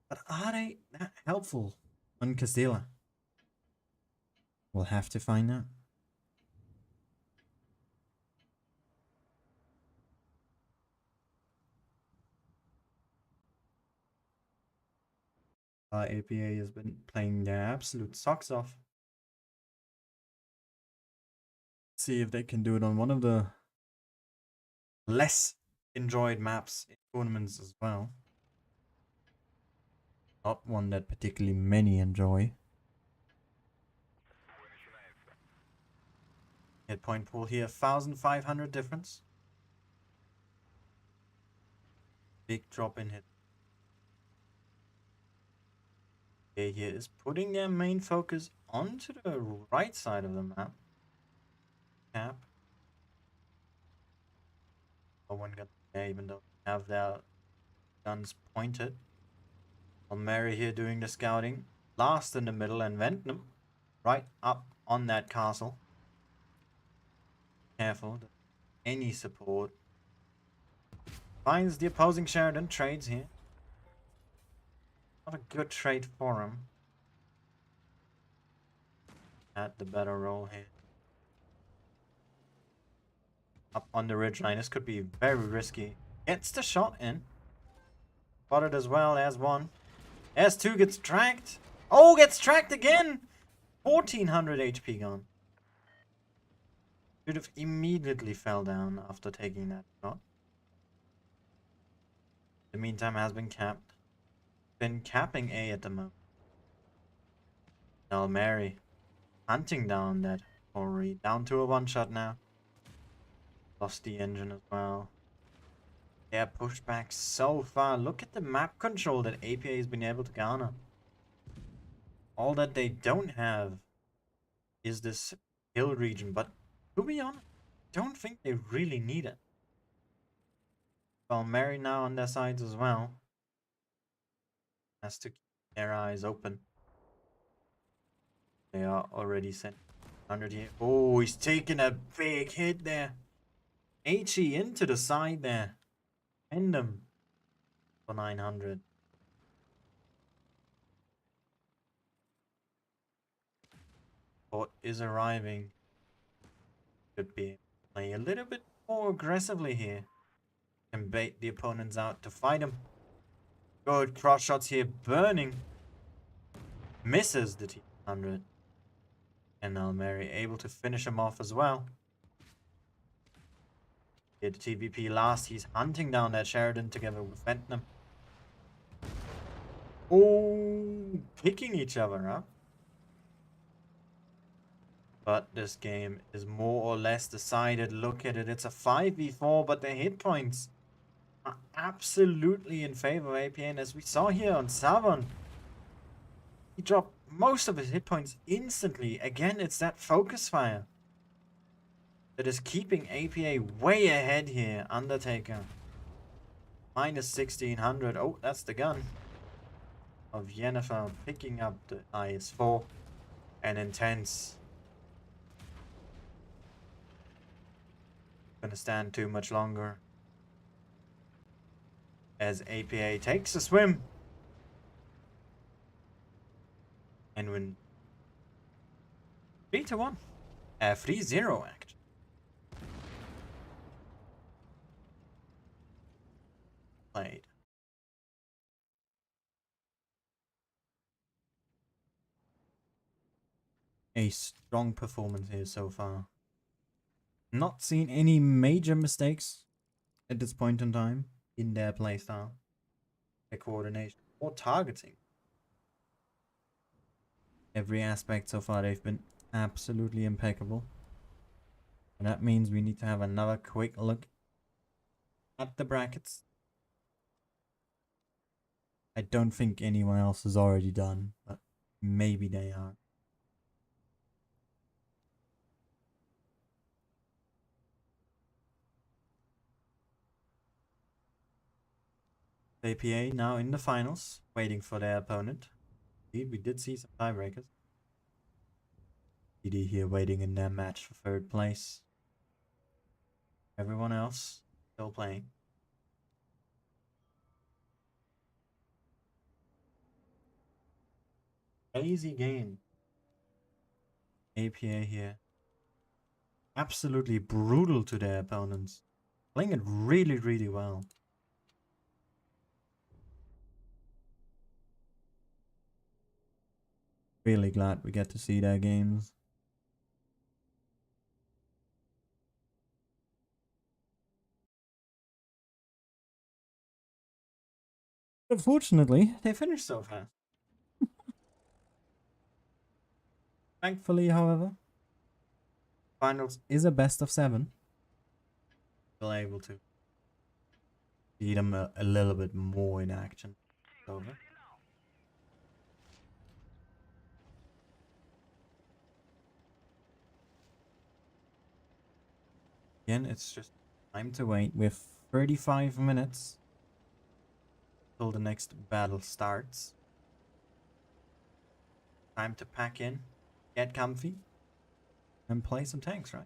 But are they that helpful on Castilla? We'll have to find out. APA has been playing their absolute socks off. See if they can do it on one of the less enjoyed maps in tournaments as well. Not one that particularly many enjoy. Hit point pool here, 1,500 difference. Big drop in hit. Okay, here is putting their main focus onto the right side of the map. Cap. No one got there, even though they have their guns pointed. Almeri here doing the scouting. Last in the middle, and Ventnum right up on that castle. Careful. Any support. Finds the opposing Sheridan. Trades here. Not a good trade for him. Had the better roll here. Up on the ridgeline. This could be very risky. Gets the shot in. Spotted as well as one. S2 gets tracked. Oh, gets tracked again. 1,400 HP gone. Should have immediately fell down after taking that shot. In the meantime, has been capped. been capping A at the moment. Mary hunting down that Ori. Down to a one-shot now. Lost the engine as well. They're pushed back so far. Look at the map control that APA has been able to garner. All that they don't have is this hill region, but to be honest, I don't think they really need it. Well, Mary now on their sides as well. Has to keep their eyes open. They are already sent 100 here. Oh, he's taking a big hit there. HE into the side there. End him for 900. Bot is arriving. Could be play a little bit more aggressively here. Can bait the opponents out to fight him. Good cross shots here, burning. Misses the T100. And Almeri able to finish him off as well. Here the TVP last, he's hunting down that Sheridan together with Ventnam. Oh, picking each other up. But this game is more or less decided. Look at it, it's a 5v4, but the hit points are absolutely in favor of APN, as we saw here on Savon. He dropped most of his hit points instantly. Again, it's that focus fire that is keeping APA way ahead here. Undertaker. Minus 1600. Oh, that's the gun of Yennefer picking up the IS-4. And Intense. Gonna stand too much longer. As APA takes a swim. And win 3-1. 3-0 act. Played. A strong performance here so far. Not seen any major mistakes at this point in time in their playstyle, their coordination, or targeting. Every aspect so far they've been absolutely impeccable. And that means we need to have another quick look at the brackets. I don't think anyone else is already done, but maybe they are. APA now in the finals, waiting for their opponent. Indeed, we did see some tiebreakers. PD here waiting in their match for third place. Everyone else still playing. Crazy game. APA here. Absolutely brutal to their opponents. Playing it really, really well. Really glad we get to see their games. Unfortunately, they finished so fast. Thankfully, however, finals is a best of 7. Still able to see them a little bit more in action. Over. Again, it's just time to wait. With 35 minutes till the next battle starts. Time to pack in, get comfy, and play some tanks, right?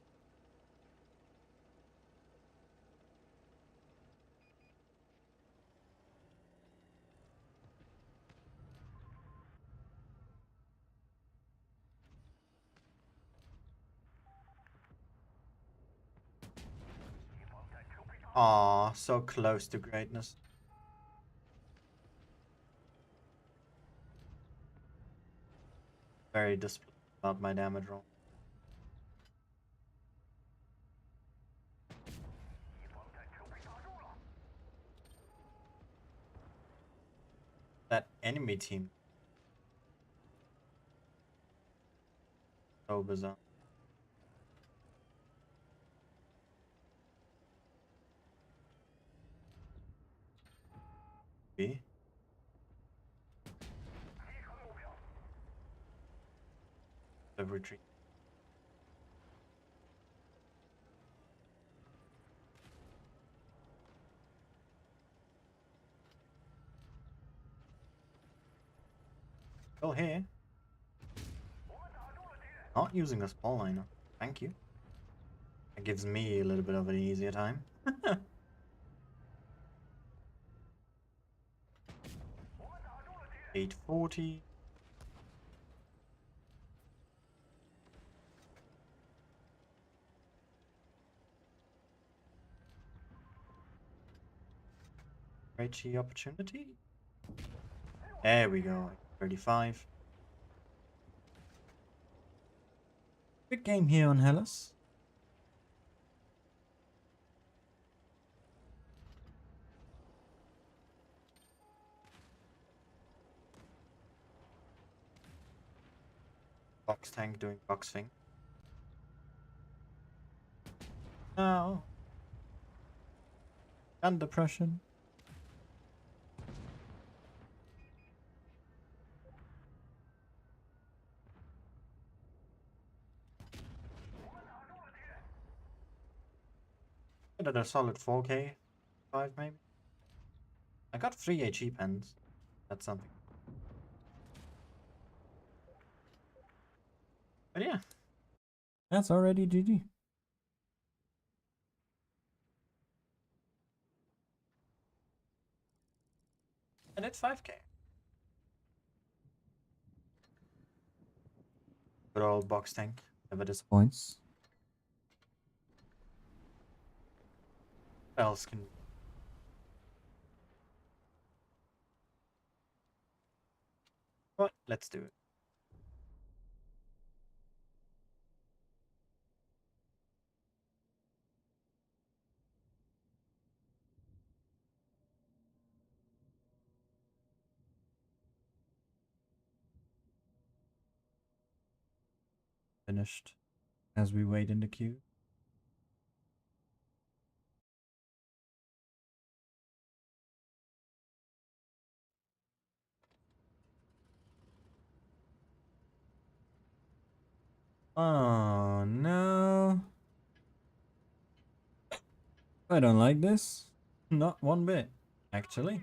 Aw, so close to greatness. Very disappointed about my damage roll. that enemy team. So bizarre. B. The retreat. Still here. Not using the small liner. Thank you. It gives me a little bit of an easier time. 840. Raichi opportunity. There we go. 35. Good game here on Hellas. Box tank doing box thing. No. Under pressure. Did a solid 4k. 5 maybe. I got 3 HE pens. That's something. But yeah. That's already GG. And it's 5k. Good old box tank. Never disappoint. Points. What else can... But let's do it. Finished. As we wait in the queue. Oh no. I don't like this. Not one bit, actually.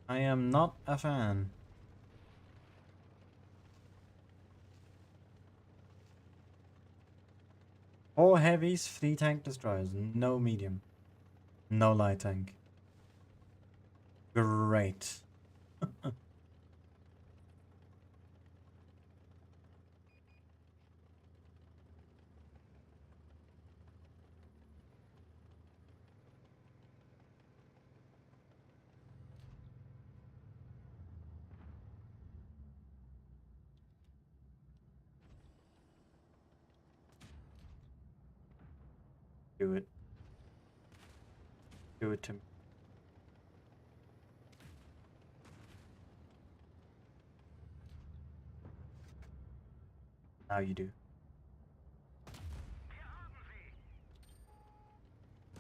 I am not a fan. Four heavies, 3 tank destroyers, no medium. No light tank. Great. Do it. Do it to me. Now you do.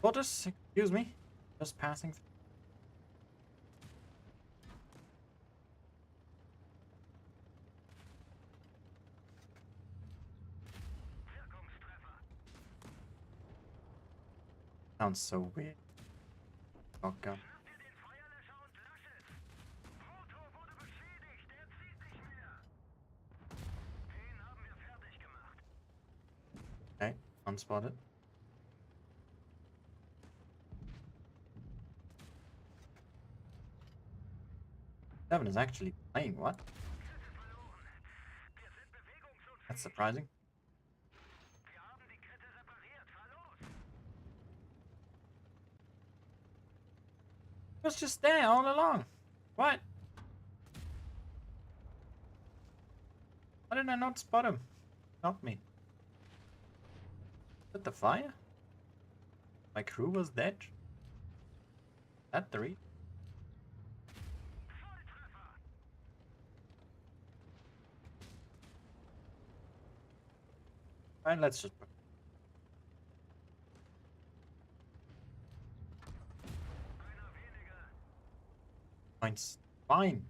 Tortoise, excuse me. Just passing. Sounds so weird. Shotgun. Okay, unspotted. Devin is actually playing, what? That's surprising. He was just there all along. What? Why did I not spot him? Not me. Is it the fire? My crew was dead? That the reason? Right, let's just points. Fine.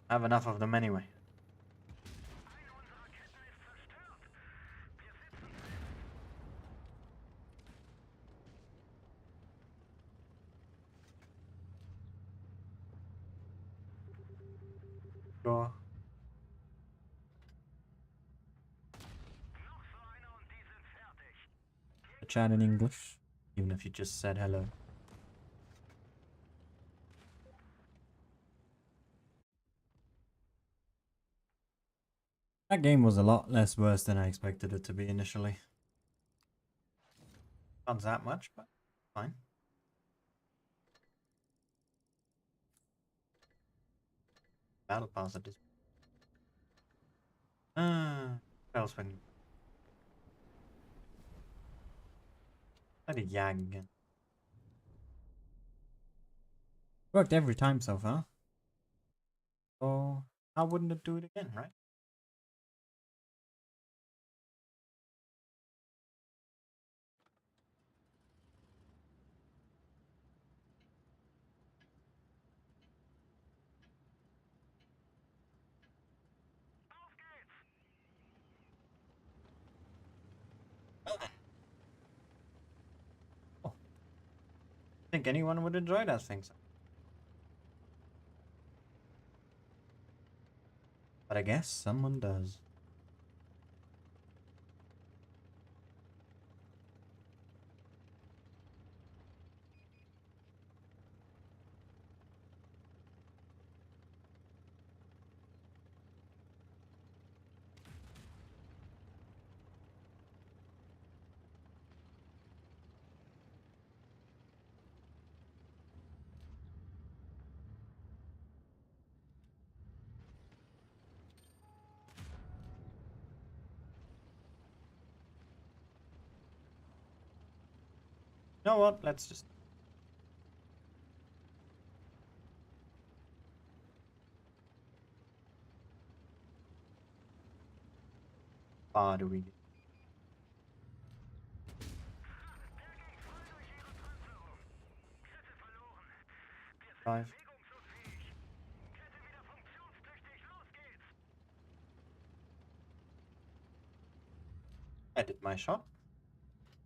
I have enough of them anyway. Sure. Chat in English. Even if you just said hello. That game was a lot less worse than I expected it to be initially. Not that much, but fine. Battle pass at this. What else when I did Jag again. Worked every time so far. So how wouldn't it do it again, right? Oh, I think anyone would enjoy that thing. So. But I guess someone does. You know what? Let's just. Far do we get? 5. I did my shot.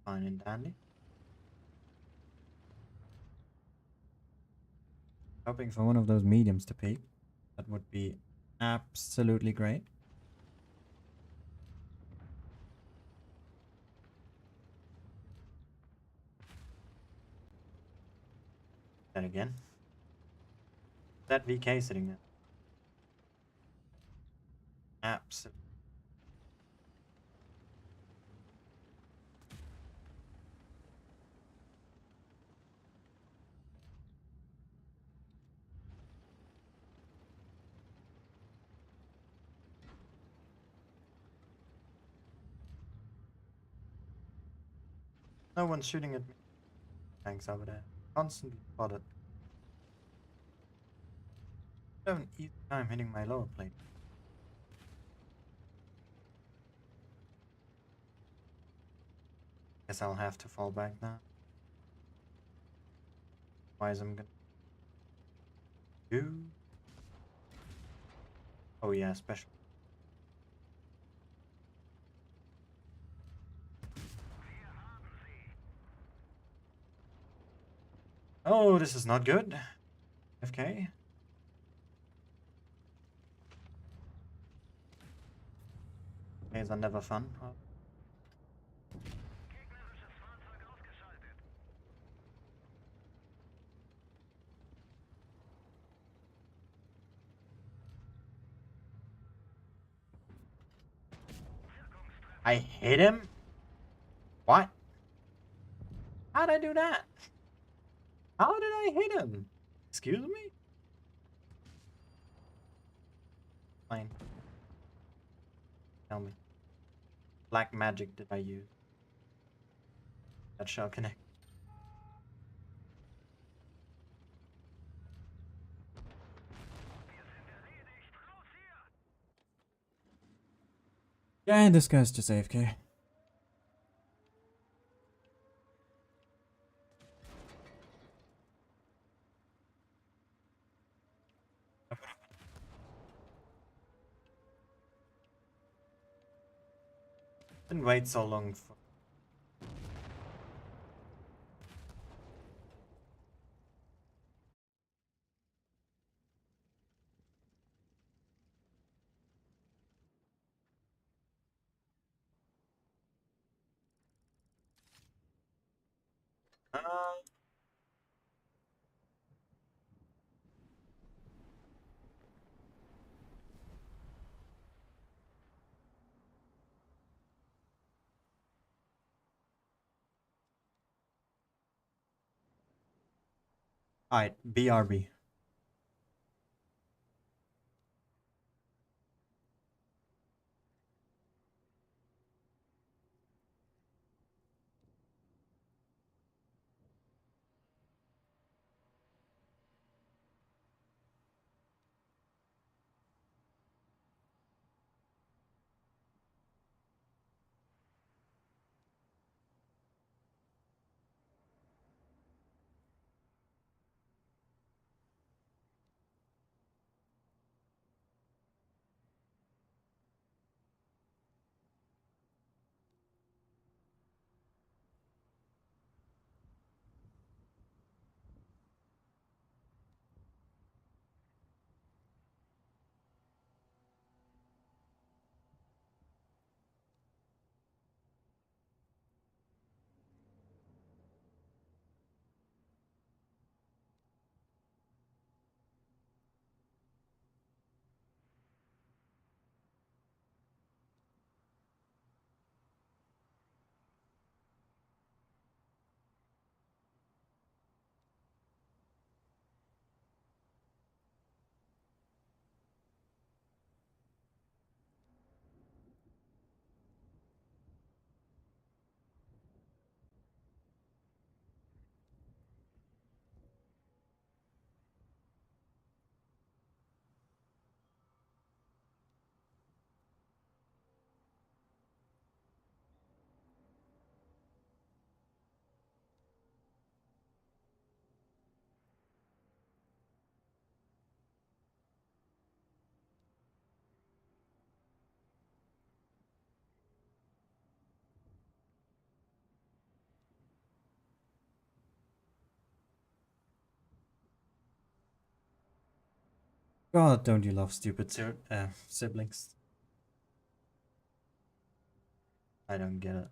Fine and dandy. Hoping for one of those mediums to peak. That would be absolutely great. That again. That VK sitting there. Absolutely. No one's shooting at me. Thanks over there. Constantly spotted. I have an easy time hitting my lower plate. Guess I'll have to fall back now. Otherwise I'm gonna do. Oh yeah, special. Oh, this is not good. FK. Days are never fun. Oh. I hit him? What? How'd I do that? How did I hit him? Excuse me? Fine. Tell me. Black magic did I use? That shall connect. Yeah, this guy's just AFK. Didn't wait so long for. Uh, Alright, BRB. God, don't you love stupid siblings? I don't get it.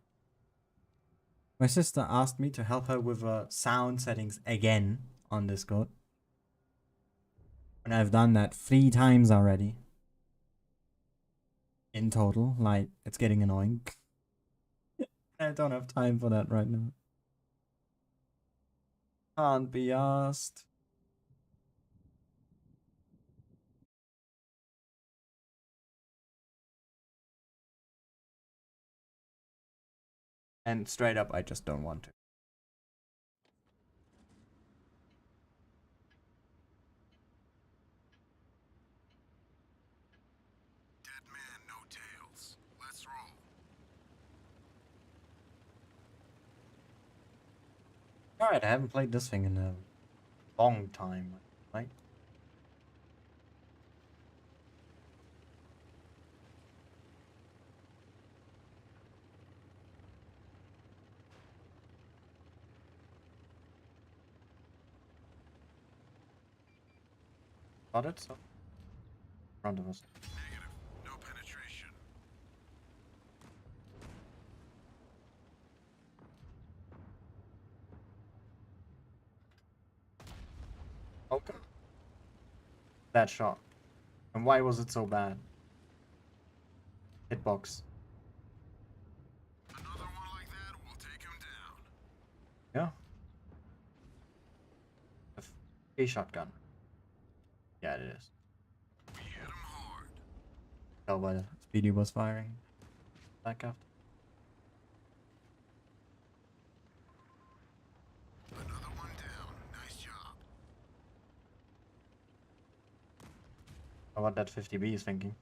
My sister asked me to help her with sound settings again on Discord. And I've done that 3 times already. In total, like, it's getting annoying. I don't have time for that right now. Can't be asked. And straight up, I just don't want to. Dead man, no tails. Let's roll. Alright, I haven't played this thing in a long time, right? Got it, so. In front of us. Negative. No penetration. Okay. That shot. And why was it so bad? Hitbox. Another one like that will take him down. Yeah. A shotgun. Yeah, it is. We hit him hard. Tell by the speed he was firing. Back after. Another one down. Nice job. Or what that 50B is thinking.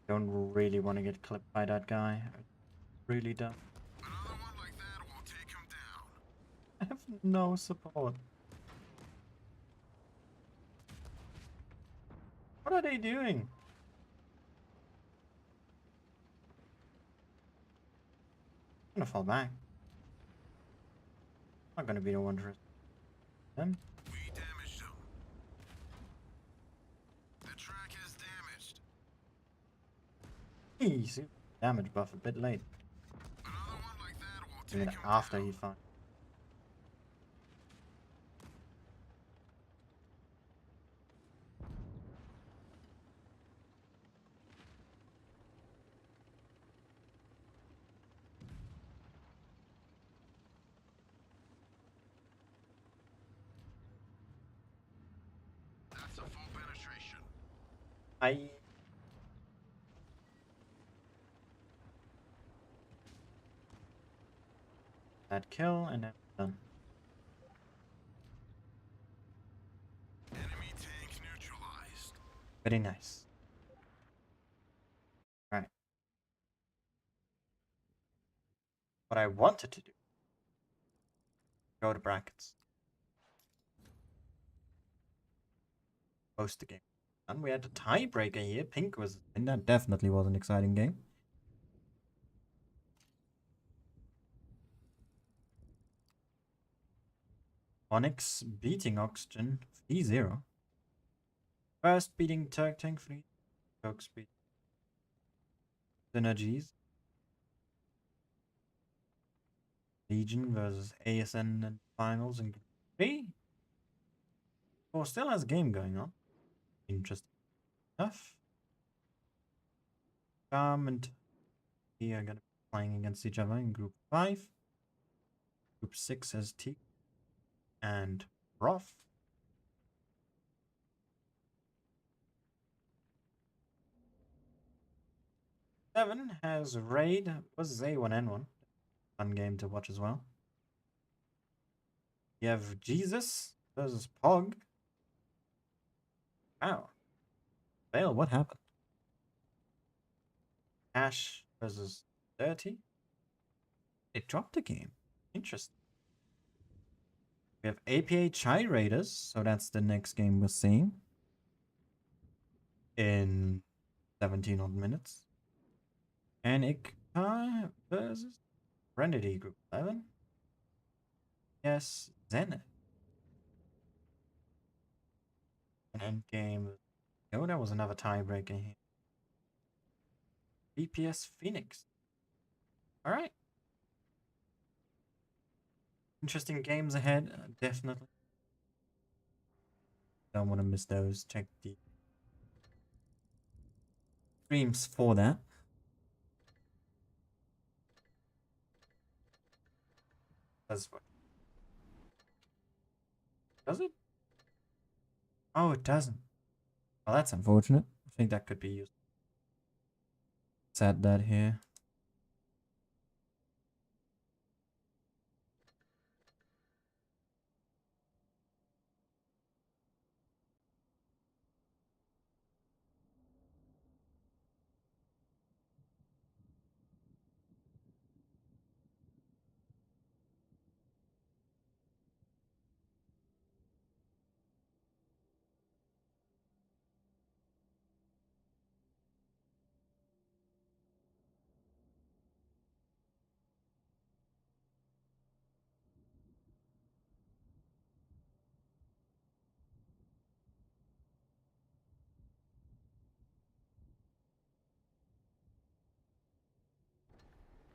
Don't really want to get clipped by that guy. I really don't. Another one like that will take him down. I have no support. What are they doing? I'm gonna fall back. Not gonna be the one to them. We damaged him. The track is damaged. Easy. Damage buff a bit late. Another one like that will take Even him after down. he found. That's a full penetration. I. That kill and then done. Enemy tank neutralized. Very nice. Right. What I wanted to do. Go to brackets. Post the game. And we had a tiebreaker here. Pink was. And that definitely was an exciting game. Onyx beating Oxygen 3-0. First beating Turk Tank Fleet. Turks beat Synergies. Legion versus ASN in finals in Group 3. Oh, still has a game going on. Interesting enough. Calm and he are going to be playing against each other in Group 5. Group 6 has T and Roth. Seven has Raid versus A1N1. Fun game to watch as well. You have Jesus versus Pog. Wow. Fail, what happened? Ash versus 30. It dropped the game. Interesting. We have APA Chai Raiders, so that's the next game we're seeing. In 17 odd minutes. And Ikka versus Renedy Group 11. Yes, Zenith. An end game. Oh, that was another tiebreaker here. BPS Phoenix. Alright. Interesting games ahead, definitely. Don't want to miss those. Check the streams for that. Does what? Does it? Oh, it doesn't. Well, that's unfortunate. I think that could be used. Set that here.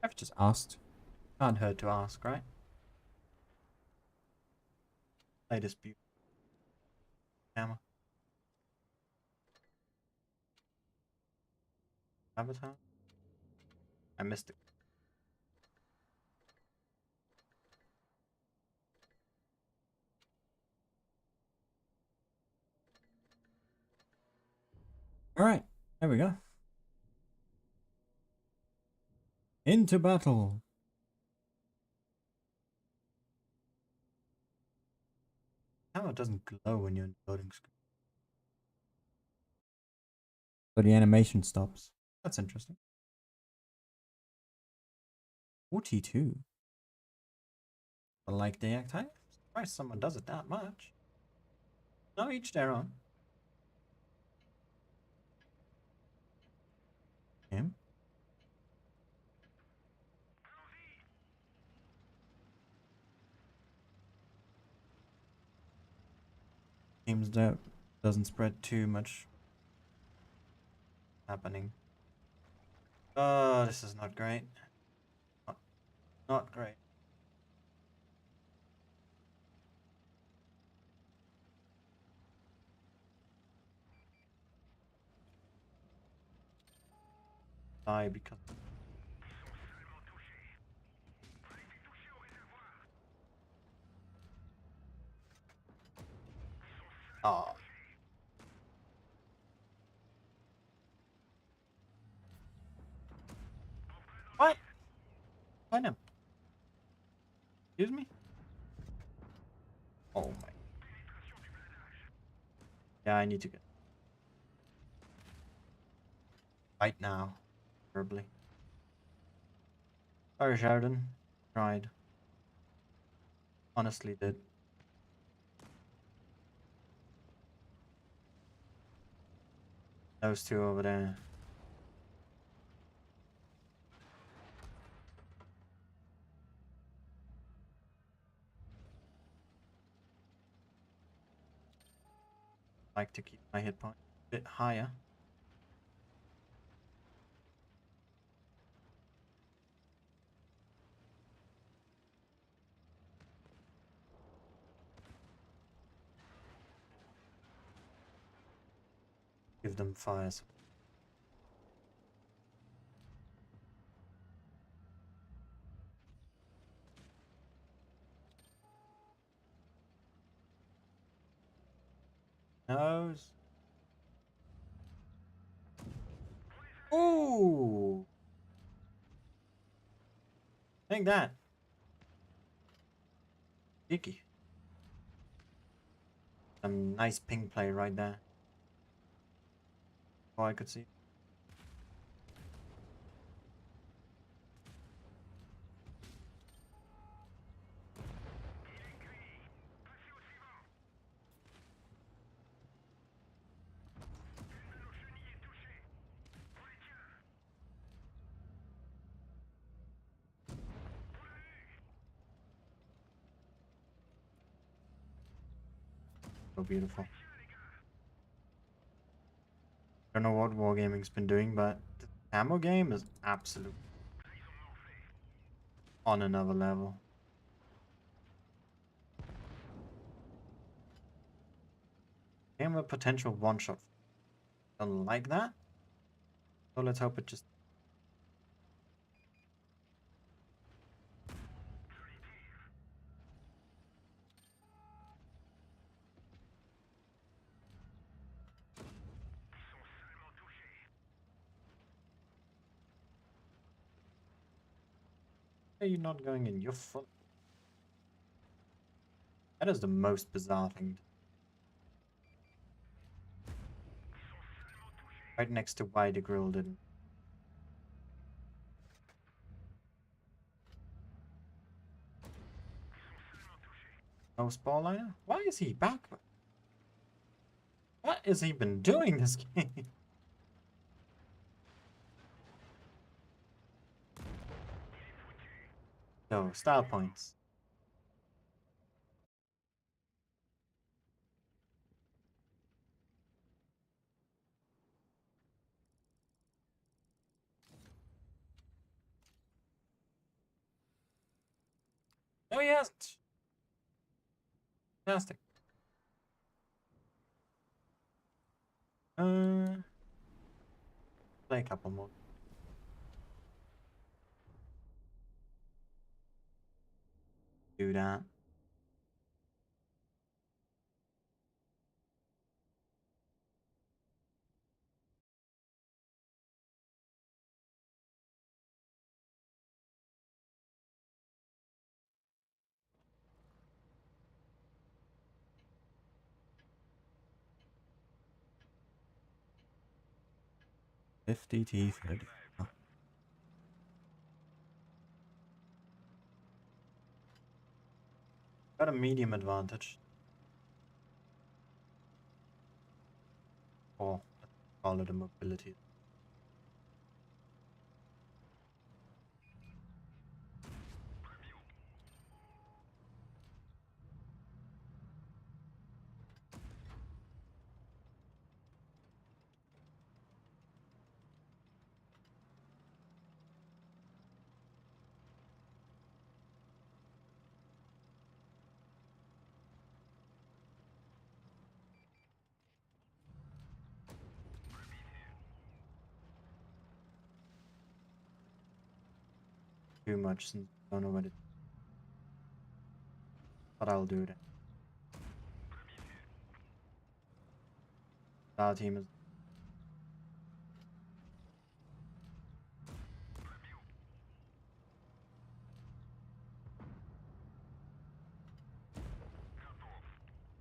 I've just asked. Can't hurt to ask, right? I dispute. Hammer. Avatar? I missed it. Alright, there we go. Into battle. How it doesn't glow when you're in the loading screen. So the animation stops. That's interesting. 42. I like the act type. Surprised someone does it that much. No, each their own. Him. Seems that doesn't spread too much. Happening. Oh, this is not great. Not great. Die because. Oh. What? Find him. Excuse me? Oh my. Yeah, I need to get. Right now. Verbally. Sorry, Sheridan. Tried. Honestly did. Those two over there. Like to keep my hit point a bit higher. Give them fires. Nose. Ooh. Take that. Dicky. Some nice ping play right there. Oh, I could see. So beautiful. Don't know what Wargaming's been doing, but the ammo game is absolute on another level. Game with potential one-shot. Don't like that. So let's hope it just. Are you not going in? You're full. That is the most bizarre thing. Right next to why the grill didn't. No spall liner? Why is he back? What has he been doing this game? No, style points. No, he hasn't. Fantastic. Play a couple more. Do that. 50 T30. Oh. Got a medium advantage. Or let's call it a mobility. Too much since I don't know what it. But I'll do that. Our team is.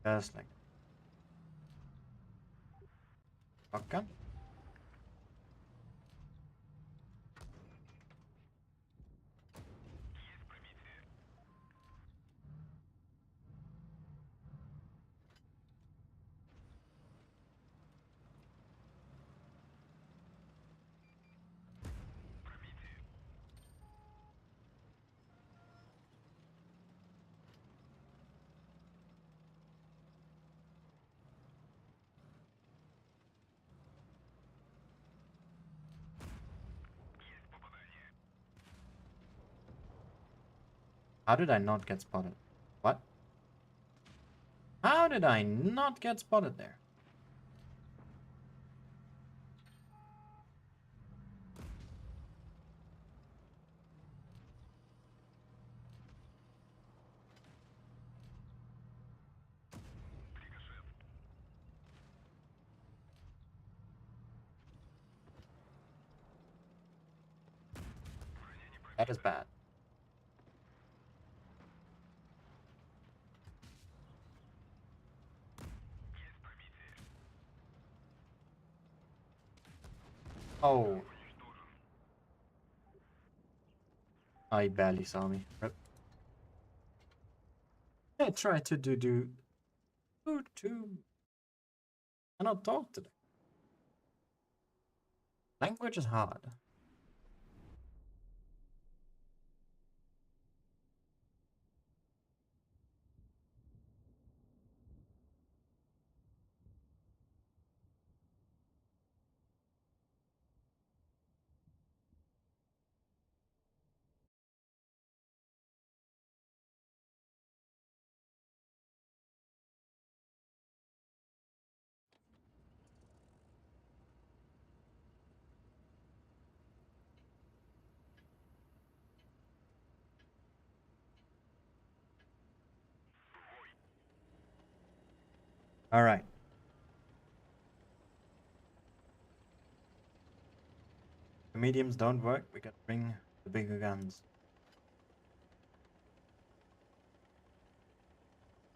Just like. Shotgun. How did I not get spotted? What? How did I not get spotted there? That is bad. Oh. I barely saw me. Rip. I tried to do. I cannot talk today. Language is hard. All right. The mediums don't work. We gotta bring the bigger guns.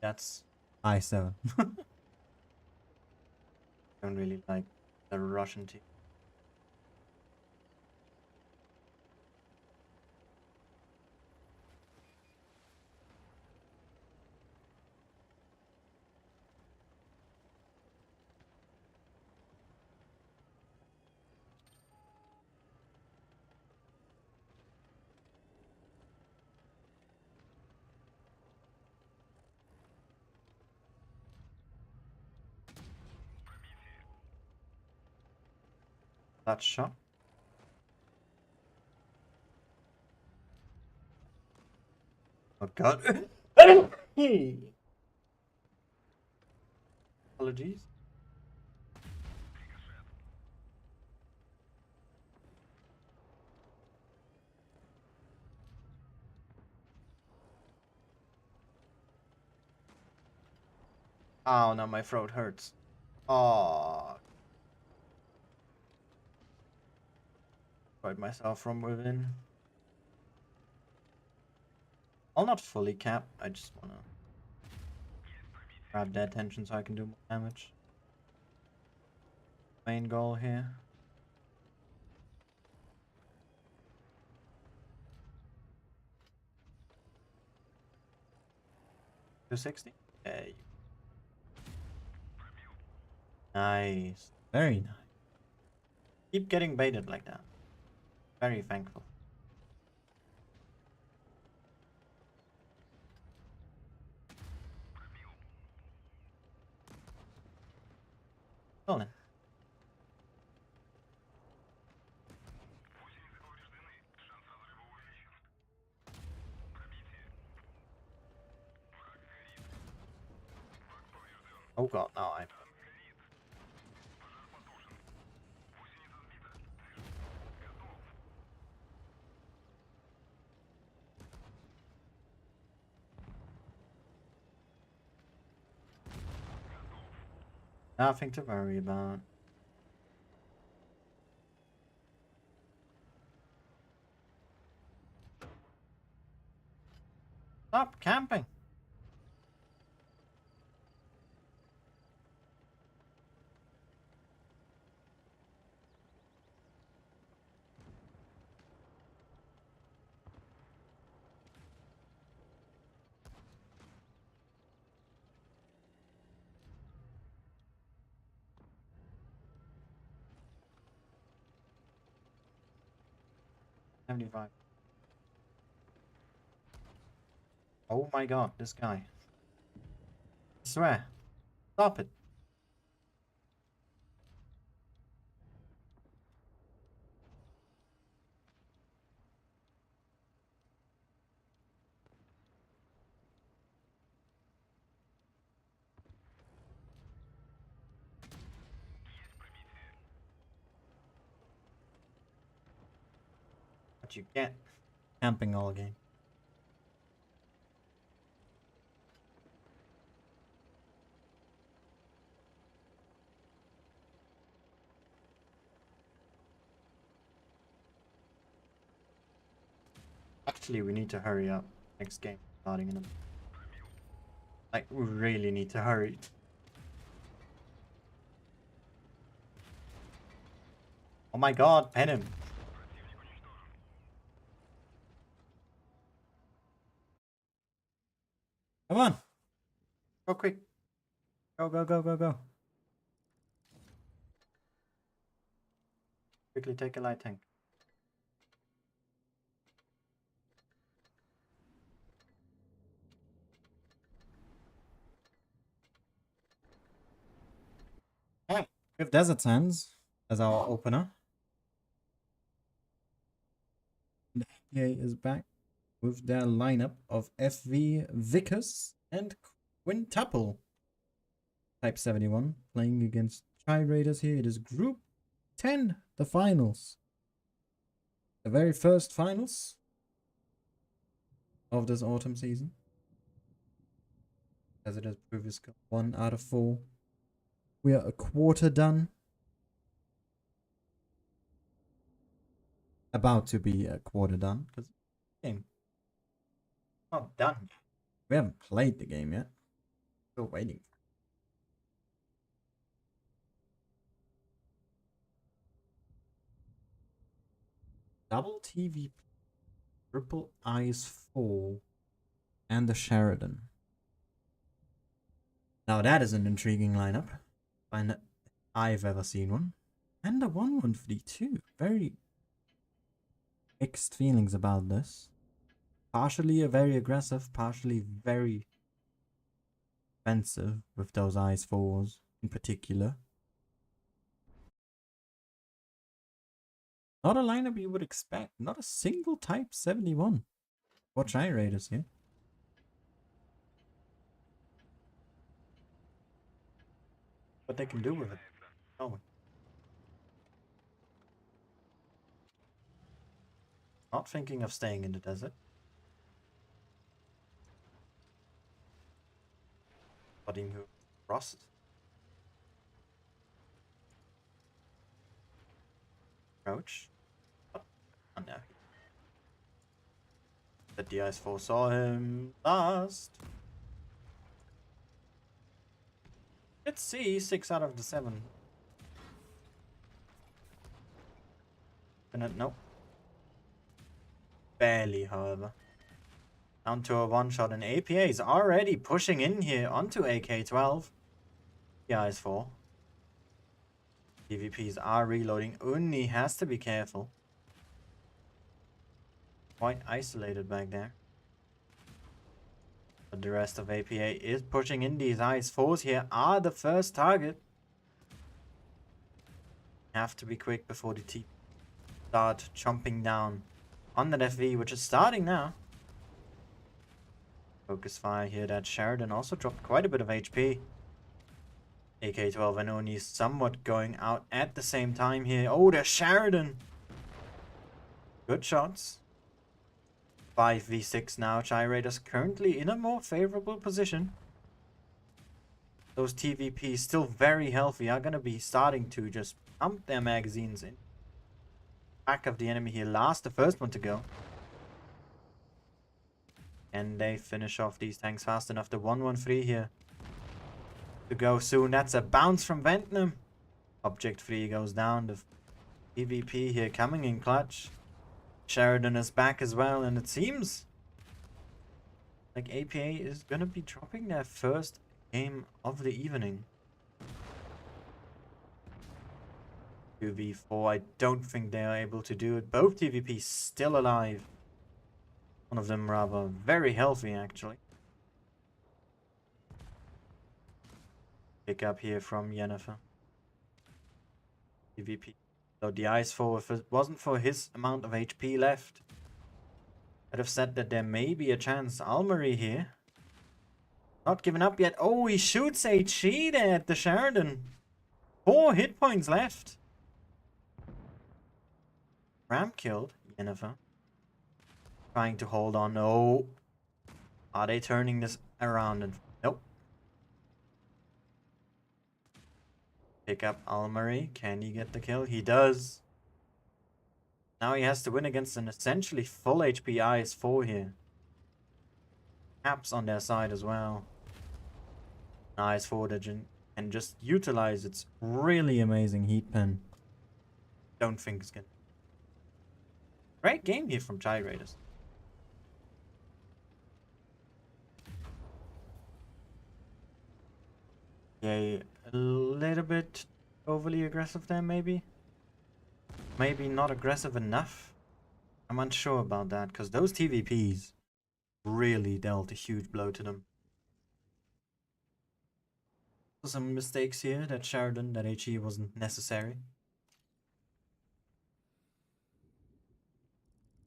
That's I7. don't really like the Russian team. That shot. Oh god. Apologies. Oh no, my throat hurts. Oh. Fight myself from within. I'll not fully cap. I just wanna grab that attention so I can do more damage. Main goal here. 260? Okay. Nice. Very nice. Keep getting baited like that. Very thankful. Stolen. Oh god, no, nothing to worry about. Stop camping. $75. Oh my god, this guy. I swear. Stop it. But you can't. Camping all game. Actually, we need to hurry up. Next game starting in a... Like, we really need to hurry. Oh my god, pen him. Come on. Go quick. Go, go, go, go, go. Quickly take a light tank. We have Desert Sands as our opener. The APA is back with their lineup of FV Vickers and Quintuple. Type 71 playing against Chai Raiders here. It is Group 10, the finals. The very first finals of this autumn season. As it has previously 1 out of 4. We are a quarter done. About to be a quarter done because Game. Not done. we haven't played the game yet. Still waiting. Double TV, Triple Eyes 4, and the Sheridan. Now that is an intriguing lineup. I've ever seen one. And a 1-1 too. Very mixed feelings about this. Partially very aggressive, partially very defensive with those Eyes 4s in particular. Not a lineup you would expect. Not a single Type 71. For Chai Raiders here. What they can do with it. Oh. Not thinking of staying in the desert. Putting who crosses. Crouch. Oh no. The DS4 saw him last. Let's see, 6 out of the 7. Nope. Barely, however. Down to a one-shot, and APA is already pushing in here onto AK-12. Yeah, it's 4. PvPs are reloading. Unni has to be careful. Quite isolated back there. But the rest of APA is pushing in. These IS-4s here are the first target. Have to be quick before the team start chomping down on that FV, which is starting now. Focus fire here. That Sheridan also dropped quite a bit of HP. AK-12 and Oni somewhat going out at the same time here. Oh, the Sheridan! Good shots. 5v6 now. Gyrator's currently in a more favorable position. Those TVPs, still very healthy, are going to be starting to just pump their magazines in. Back of the enemy here. Last, the first one to go. And they finish off these tanks fast enough. The 113 here to go soon. That's a bounce from Ventnam. Object 3 goes down. The PvP here coming in clutch. Sheridan is back as well, and it seems like APA is gonna be dropping their first game of the evening. 2v4, I don't think they are able to do it. Both TVPs still alive. One of them rather very healthy, actually. Pick up here from Yennefer. TVP. So the IS-4, if it wasn't for his amount of HP left, I'd have said that there may be a chance. Almery here. Not giving up yet. Oh, he shoots HE there at the Sheridan. 4 hit points left. Ram killed Yennefer. Trying to hold on. Oh. Are they turning this around? Nope. Pick up Almery. Can he get the kill? He does. Now he has to win against an essentially full HP IS-4 here. Caps on their side as well. IS-4 that can just utilize its really amazing heat pen. Don't think it's gonna. Great game here from Gyrators. Yay, a little bit overly aggressive there, maybe? Maybe not aggressive enough? I'm unsure about that, because those TVPs really dealt a huge blow to them. Some mistakes here, that Sheridan, that HE wasn't necessary.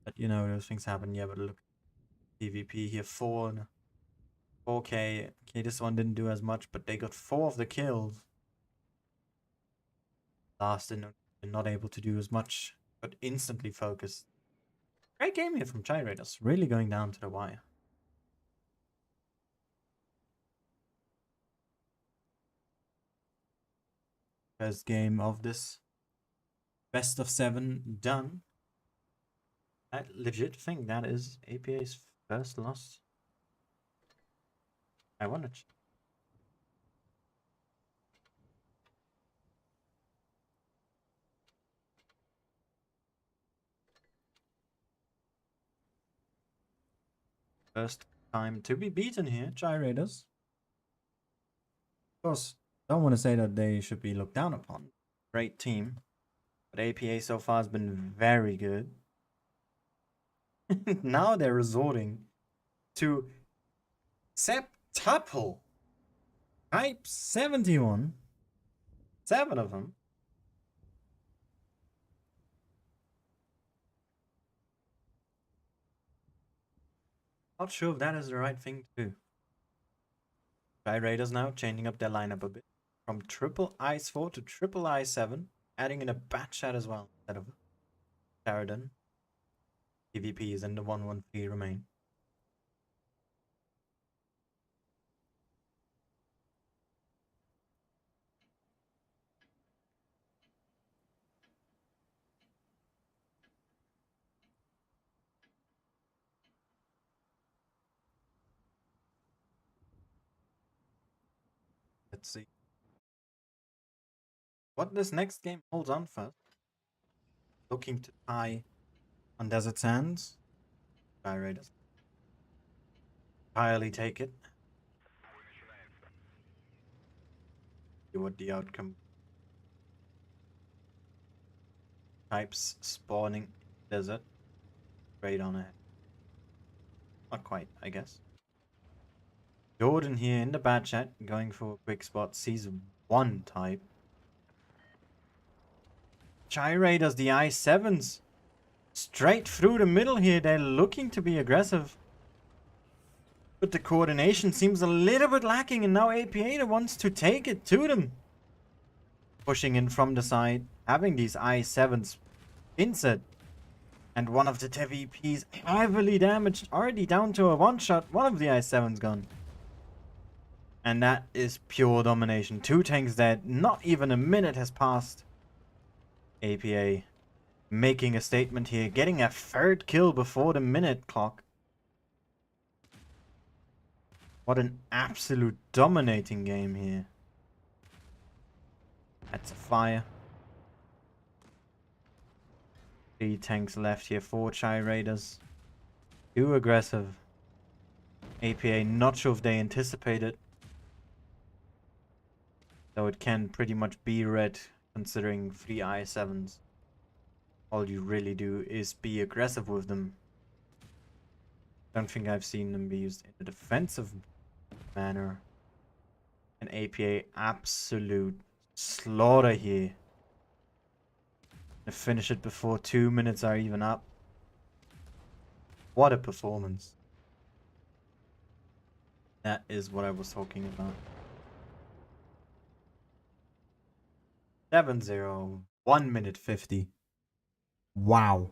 But you know, those things happen. Yeah, but look. TVP here, 4K. Okay, this one didn't do as much, but they got 4 of the kills. Last, they're not able to do as much, but instantly focused. Great game here from Gyrators, really going down to the wire. First game of this best of 7 done. I legit think that is APA's first loss. I want to check. First time to be beaten here, Gyrators. Of course, don't want to say that they should be looked down upon. Great team. But APA so far has been very good. Now they're resorting to Septuple. Type 71. 7 of them. Not sure if that is the right thing to do. Gyrators now changing up their lineup a bit. From triple IS-4 to triple IS-7. Adding in a Batchat as well instead of Sheridan. PvPs and the 113 remain. Let's see what this next game holds on first. Looking to tie on Desert Sands. Gyrators. entirely take it. See what the outcome. Types spawning desert. Straight on ahead. Not quite, I guess. Jordan here in the bad chat, going for a quick spot, sees one type. Gyrators, the I7s. Straight through the middle here, they're looking to be aggressive. But the coordination seems a little bit lacking, and now APA wants to take it to them. Pushing in from the side, having these I7s inset. And one of the TVPs heavily damaged, already down to a one-shot. One of the I7s gone. And that is pure domination. 2 tanks dead, not even a minute has passed. APA making a statement here, getting a 3rd kill before the minute clock. What an absolute dominating game here. That's a fire. 3 tanks left here, 4 Gyrators. Too aggressive. APA not sure if they anticipated. Though it can pretty much be red considering 3 I7s. All you really do is be aggressive with them. Don't think I've seen them be used in a defensive manner. And APA absolute slaughter here. To finish it before 2 minutes are even up. What a performance. That is what I was talking about. 7-0, 1 minute 50. Wow.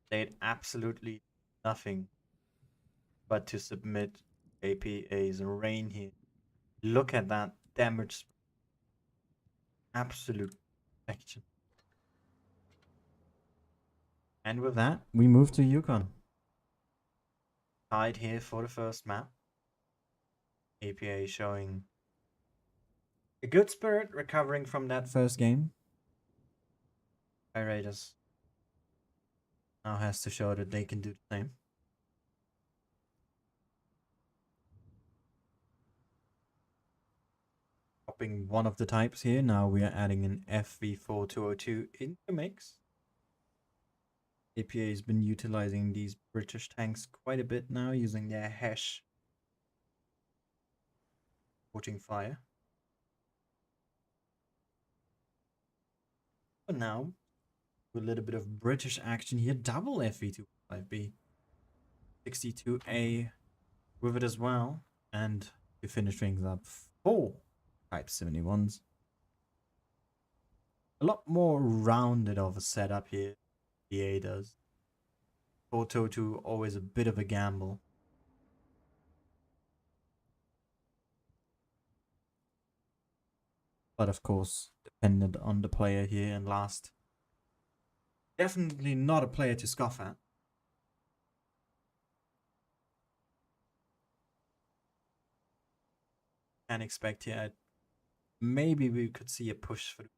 They had absolutely nothing but to submit APA's reign here. Look at that damage. Absolute perfection. And with that, We move to Yukon. tied here for the first map. APA showing a good spirit, recovering from that First game. Gyrators now has to show that they can do the same. Popping one of the types here. Now we are adding an FV4202 into the mix. APA has been utilizing these British tanks quite a bit now, using their hash supporting fire. But now, a little bit of British action here. Double FV25B. 62A with it as well. And to finish things up, 4 Type 71s. A lot more rounded of a setup here. DA does. 422 always a bit of a gamble. But of course, dependent on the player here and last. Definitely not a player to scoff at. Can expect here. Maybe we could see a push through.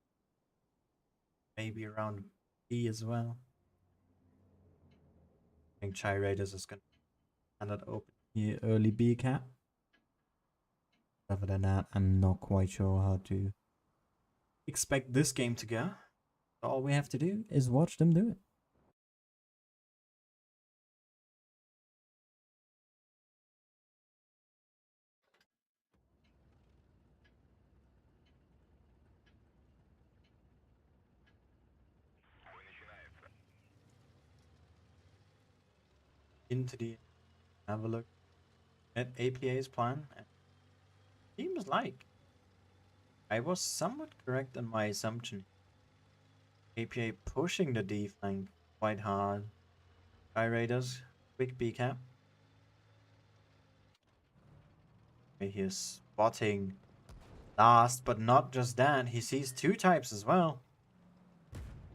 Maybe around B as well. I think Gyrators is going to hand it open Here, early B cap. Other than that, I'm not quite sure how to expect this game to go. All we have to do. is watch them do it. Into the have a look at APA's plan. Seems like I was somewhat correct in my assumption. APA pushing the D flank quite hard. Gyrators, quick B cap. He's spotting last, but not just that. He sees 2 types as well.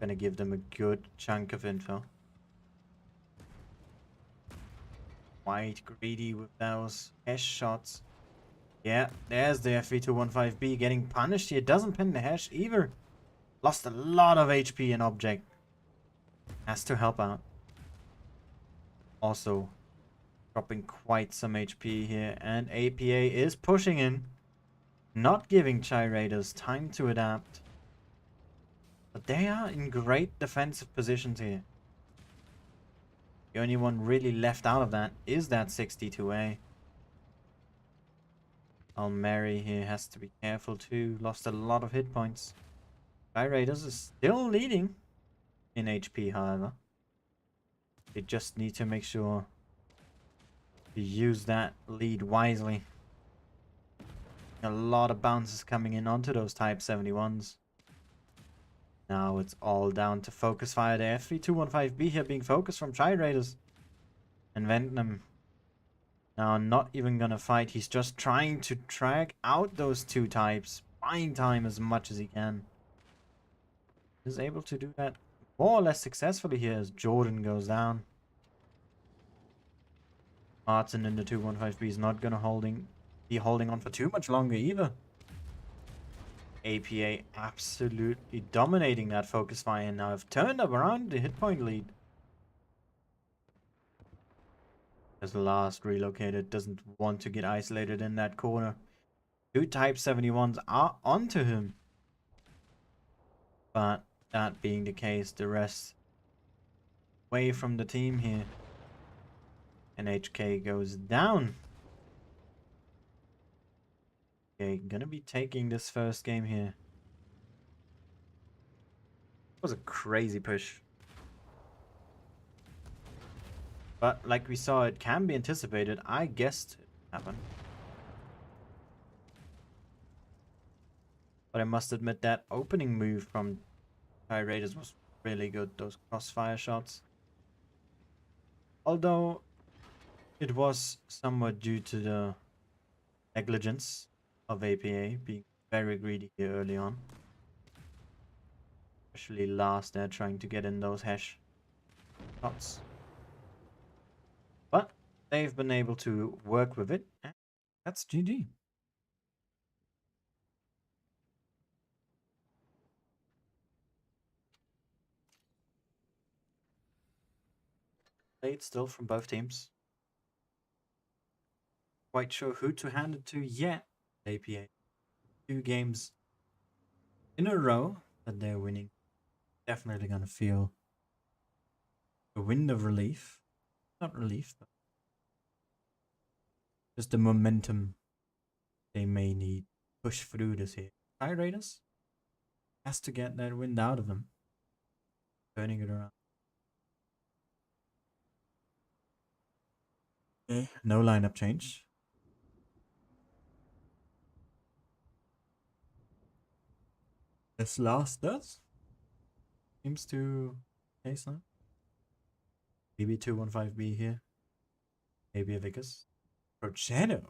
Gonna give them a good chunk of info. Quite greedy with those hash shots. Yeah, there's the FV215B getting punished here. Doesn't pin the hash either. Lost a lot of HP in object. Has to help out. Also dropping quite some HP here, and APA is pushing in, not giving Chai Raiders time to adapt. But they are in great defensive positions here. The only one really left out of that is that 62A. Almeri here has to be careful too. Lost a lot of hit points. Chai Raiders is still leading in HP, however. They just need to make sure to use that lead wisely. A lot of bounces coming in onto those Type 71s. Now it's all down to focus fire. The F3215B here being focused from Chai Raiders. And Ventnam now not even gonna fight. He's just trying to drag out those two types, buying time as much as he can. Is able to do that more or less successfully here as Jordan goes down. Martin in the 215B is not gonna be holding on for too much longer either. APA absolutely dominating that focus fire and now have turned up around the hit point lead. As last relocated, doesn't want to get isolated in that corner. Two Type 71s are onto him. But that being the case, the rest away from the team here. And HK goes down. Okay, gonna be taking this first game here. It was a crazy push. But like we saw, it can be anticipated. I guessed it would happen. But I must admit that opening move from Chai Raiders was really good. Those crossfire shots. Although it was somewhat due to the negligence of APA being very greedy here early on. Especially last there trying to get in those hash shots. But they've been able to work with it. And That's GG. played still from both teams. Quite sure who to hand it to yet. APA. 2 games in a row that they're winning. Definitely gonna feel a wind of relief. Not relief, but just the momentum they may need to push through this here. Chai Raiders has to get that wind out of them. Turning it around. Okay, no lineup change. This last does. Seems to case now. Maybe 215B here. Maybe a Vicus. Procheno.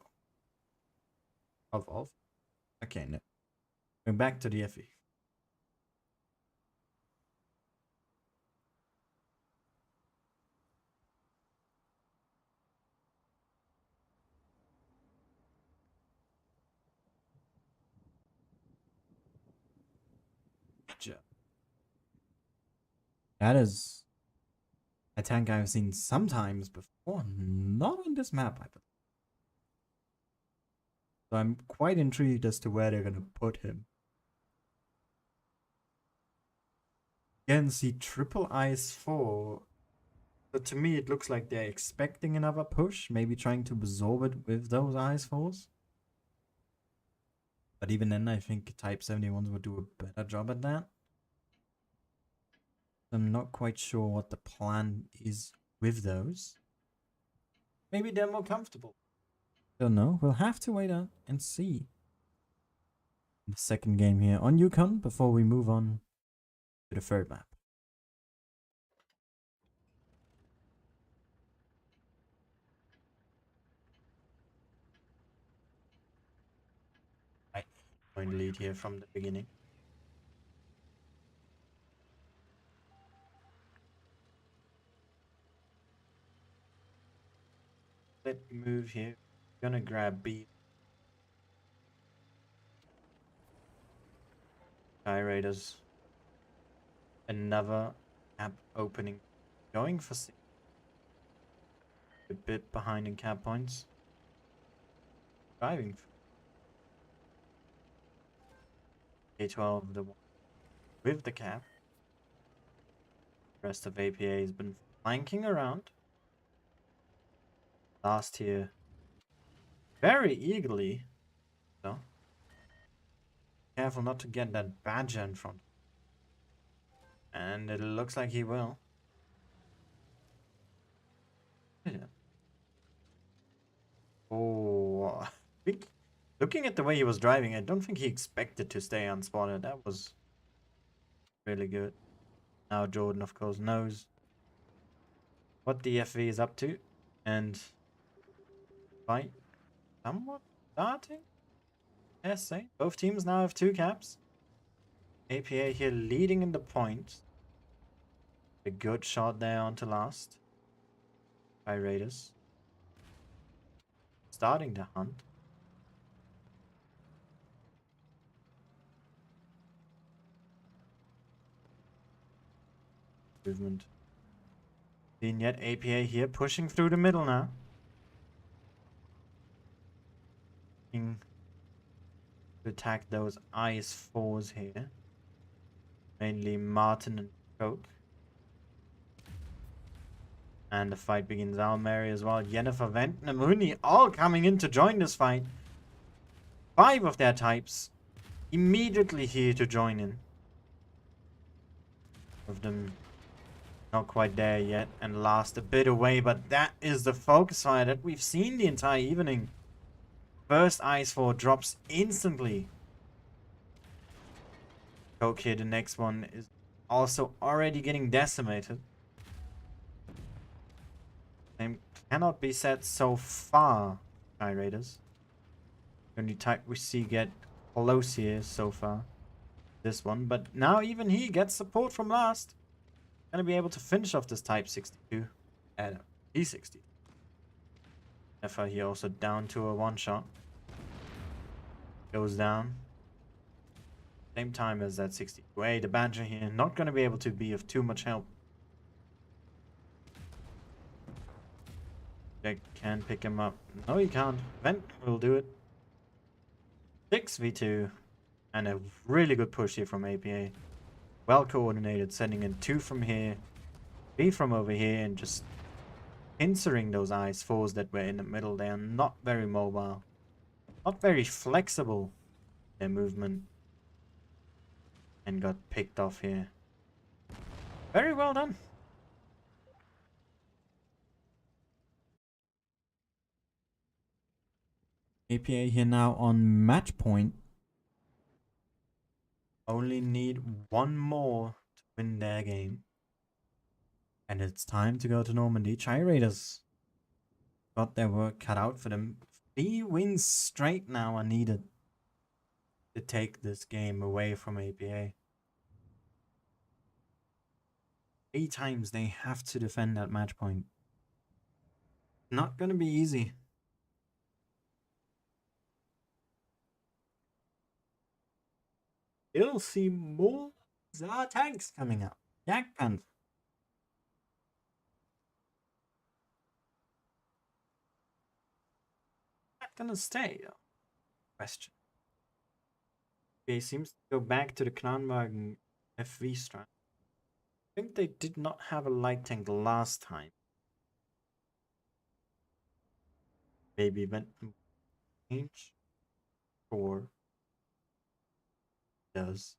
Of. Okay, no. Going back to the FE. Gotcha. That is a tank I've seen sometimes before, not on this map, I believe. So I'm quite intrigued as to where they're gonna put him. Again, see triple ice 4. But to me, it looks like they're expecting another push, maybe trying to absorb it with those ice 4s. But even then, I think Type 71s would do a better job at that. I'm not quite sure what the plan is with those. Maybe they're more comfortable. Don't know. We'll have to wait out and see. The second game here on Yukon before we move on to the third map. Right. Point lead here from the beginning. Let move here. Gonna grab B. Chai Raiders. Another app opening. Going for C. A bit behind in cap points. Driving. A12 the one with the cap. The rest of APA has been flanking around. Last here very eagerly. So careful not to get that badger in front. And it looks like he will. Yeah. Oh, I think looking at the way he was driving, I don't think he expected to stay unspotted. That was really good. Now Jordan, of course, knows what the FV is up to. And fight somewhat starting. Yes, say. Both teams now have 2 caps. APA here leading in the points. A good shot there onto last by Raiders. Starting to hunt. Movement. Seen yet APA here pushing through the middle now. To attack those ice fours here. Mainly Martin and Coke. And the fight begins. Almeri as well. Yennefer, Vent, Namuni all coming in to join this fight. 5 of their types immediately here to join in. Of them not quite there yet and last a bit away, but that is the focus fire that we've seen the entire evening. First ice 4 drops instantly. Coke here, the next one is also already getting decimated. Same cannot be said so far, Sky Raiders. The only type we see get close here so far. This one, but now even he gets support from last. Gonna be able to finish off this type 62 at P60. Nefer here also down to a 1-shot. Goes down. Same time as that 62A. The Badger here not gonna be able to be of too much help. Jack can pick him up. No, he can't. Vent will do it. 6v2. And a really good push here from APA. Well coordinated, sending in 2 from here, 3 from over here, and just pincering those ice 4s that were in the middle. They are not very mobile. Not very flexible, their movement. And got picked off here. Very well done. APA here now on match point. Only need 1 more to win their game. And it's time to go to Normandy. Chai Raiders got their work cut out for them. 3 wins straight now are needed to take this game away from APA. 3 times they have to defend that match point. Not gonna be easy. You'll see more Zar tanks coming up. Yak Panther. Not gonna stay though. Question. He seems to go back to the Kranwagen FV strike. I think they did not have a light tank last time. Maybe went change or does.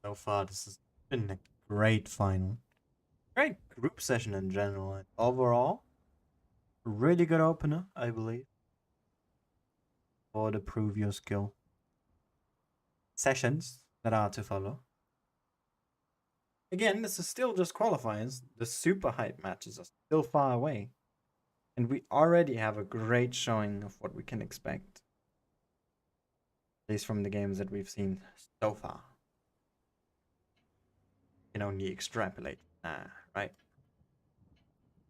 So far, this has been a great final. Great group session in general. And overall, really good opener, I believe. For the prove your skill sessions that are to follow. Again, this is still just qualifiers. The super hype matches are still far away. And we already have a great showing of what we can expect. At least from the games that we've seen so far. You can only extrapolate. Right?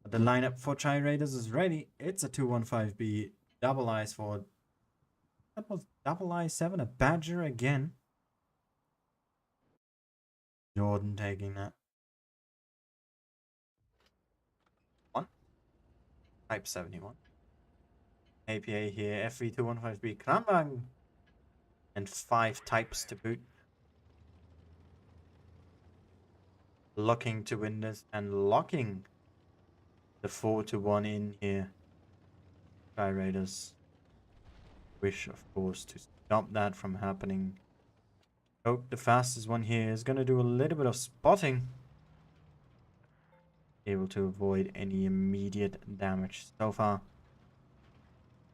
But the lineup for Chai Raiders is ready. It's a 215B double eyes for... That was double I7, a Badger again. Jordan taking that. 1. Type 71. APA here, F32153 Kranwagen. And 5 types to boot. Looking to win this and locking the 4-1 in here. Sky Raiders wish, of course, to stop that from happening. Coke, the fastest one here, is going to do a little bit of spotting. Able to avoid any immediate damage so far.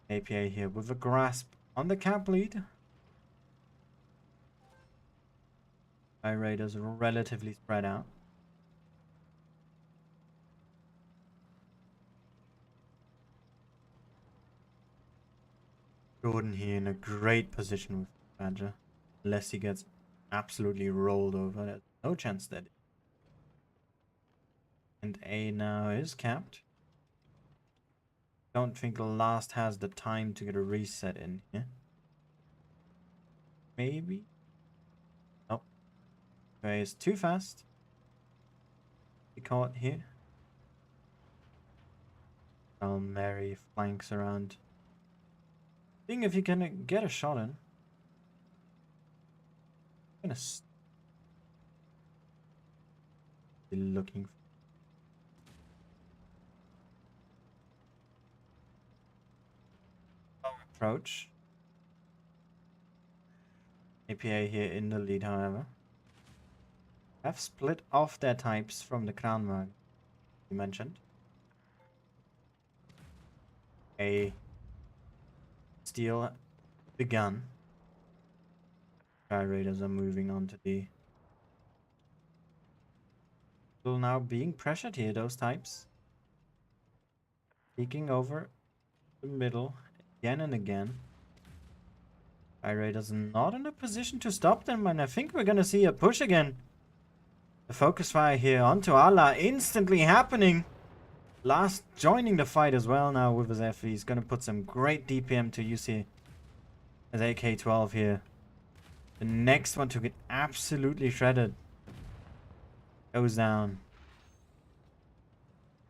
APA here with a grasp on the cap lead. Sky Raiders are relatively spread out. Jordan here in a great position with Badger. Unless he gets absolutely rolled over. There's no chance that. And A now is capped. Don't think Last has the time to get a reset in here. Maybe. Nope. Okay, it's too fast. Be caught here. Mary flanks around. Seeing if you can get a shot in. I'm gonna be looking for approach. APA here in the lead, however. Have split off their types from the Kranwagen you mentioned. A steal begun. Sky Raiders are moving on to the... Still now being pressured here, those types. Peeking over the middle again and again. Sky Raiders not in a position to stop them, and I think we're gonna see a push again. The focus fire here onto Allah instantly happening. Last joining the fight as well now with his FV. He's gonna put some great DPM to use here. As AK-12 here. The next one to get absolutely shredded. Goes down.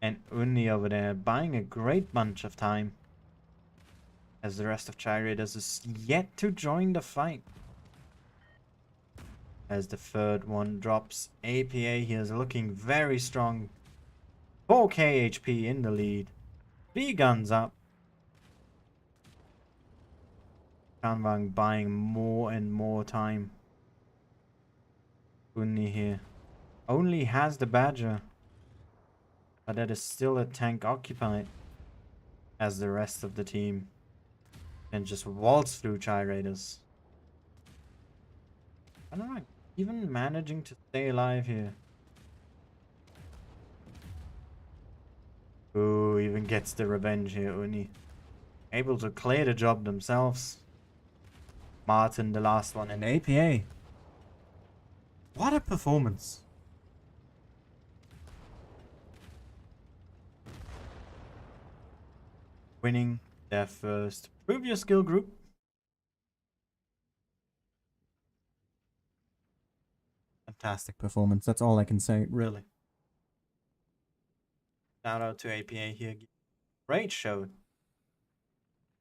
And Unni over there buying a great bunch of time. As the rest of Sky Raiders is yet to join the fight. As the third one drops. APA here is looking very strong. 4k HP in the lead. 3 guns up. Kranwagen buying more and more time. Unni here. Only has the Badger. But that is still a tank occupied. As the rest of the team can just waltz through Sky Raiders. I don't know. Even managing to stay alive here. Ooh, even gets the revenge here, Unni. Able to clear the job themselves. Martin, the last one, and APA. What a performance. Winning their first Prove Your Skill group. Fantastic performance. That's all I can say, really. Shout out to APA here. Great show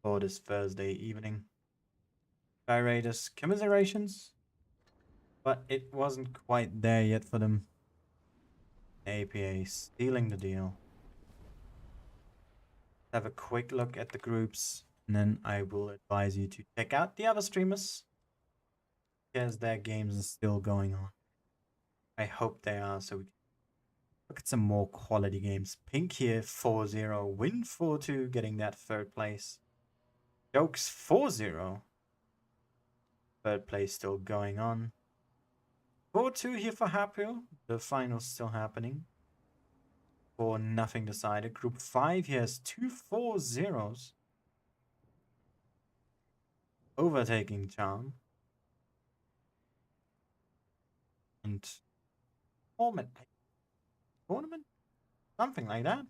for this Thursday evening. Sky Raiders commiserations, but it wasn't quite there yet for them. APA stealing the deal. Have a quick look at the groups, and then I will advise you to check out the other streamers, because their games are still going on. I hope they are, so we can look at some more quality games. Pink here 4-0, Win 4-2, getting that third place. Jokes 4-0. Third place still going on. 4-2 here for Hapio. The final's still happening. For nothing decided. Group 5 here has 2 4-0s. Overtaking Charm. And tournament? Something like that.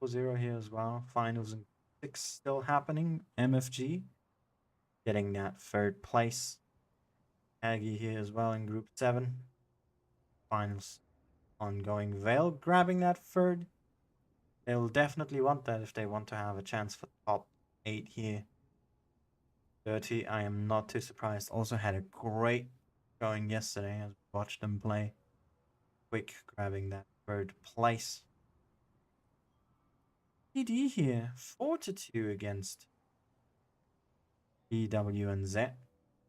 4-0 here as well. Finals in 6 still happening. MFG getting that third place. Aggie here as well in Group 7. Finals ongoing. Vale grabbing that third. They'll definitely want that if they want to have a chance for top 8 here. Dirty, I am not too surprised. Also had a great going yesterday as we watched them play. Quick grabbing that third place. PD here, 4-2 against BW and Z.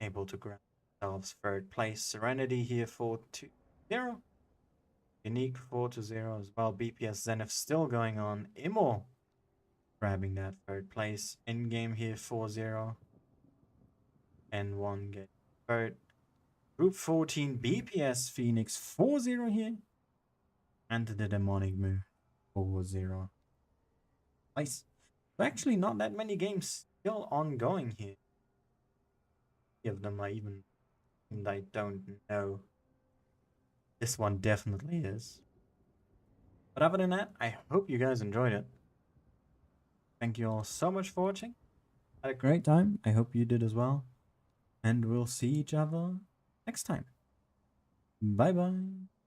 Able to grab themselves third place. Serenity here 4-0. Unique 4-0 as well. BPS Zenith still going on. Immo grabbing that third place. In-game here 4-0. N1 get third. Group 14 BPS Phoenix 4-0 here. And the Demonic Moo 4-0. Nice. So actually not that many games still ongoing here. Of them I even I don't know. This one definitely is. But other than that, I hope you guys enjoyed it. Thank you all so much for watching. Had a great time. I hope you did as well. And we'll see each other next time. Bye bye.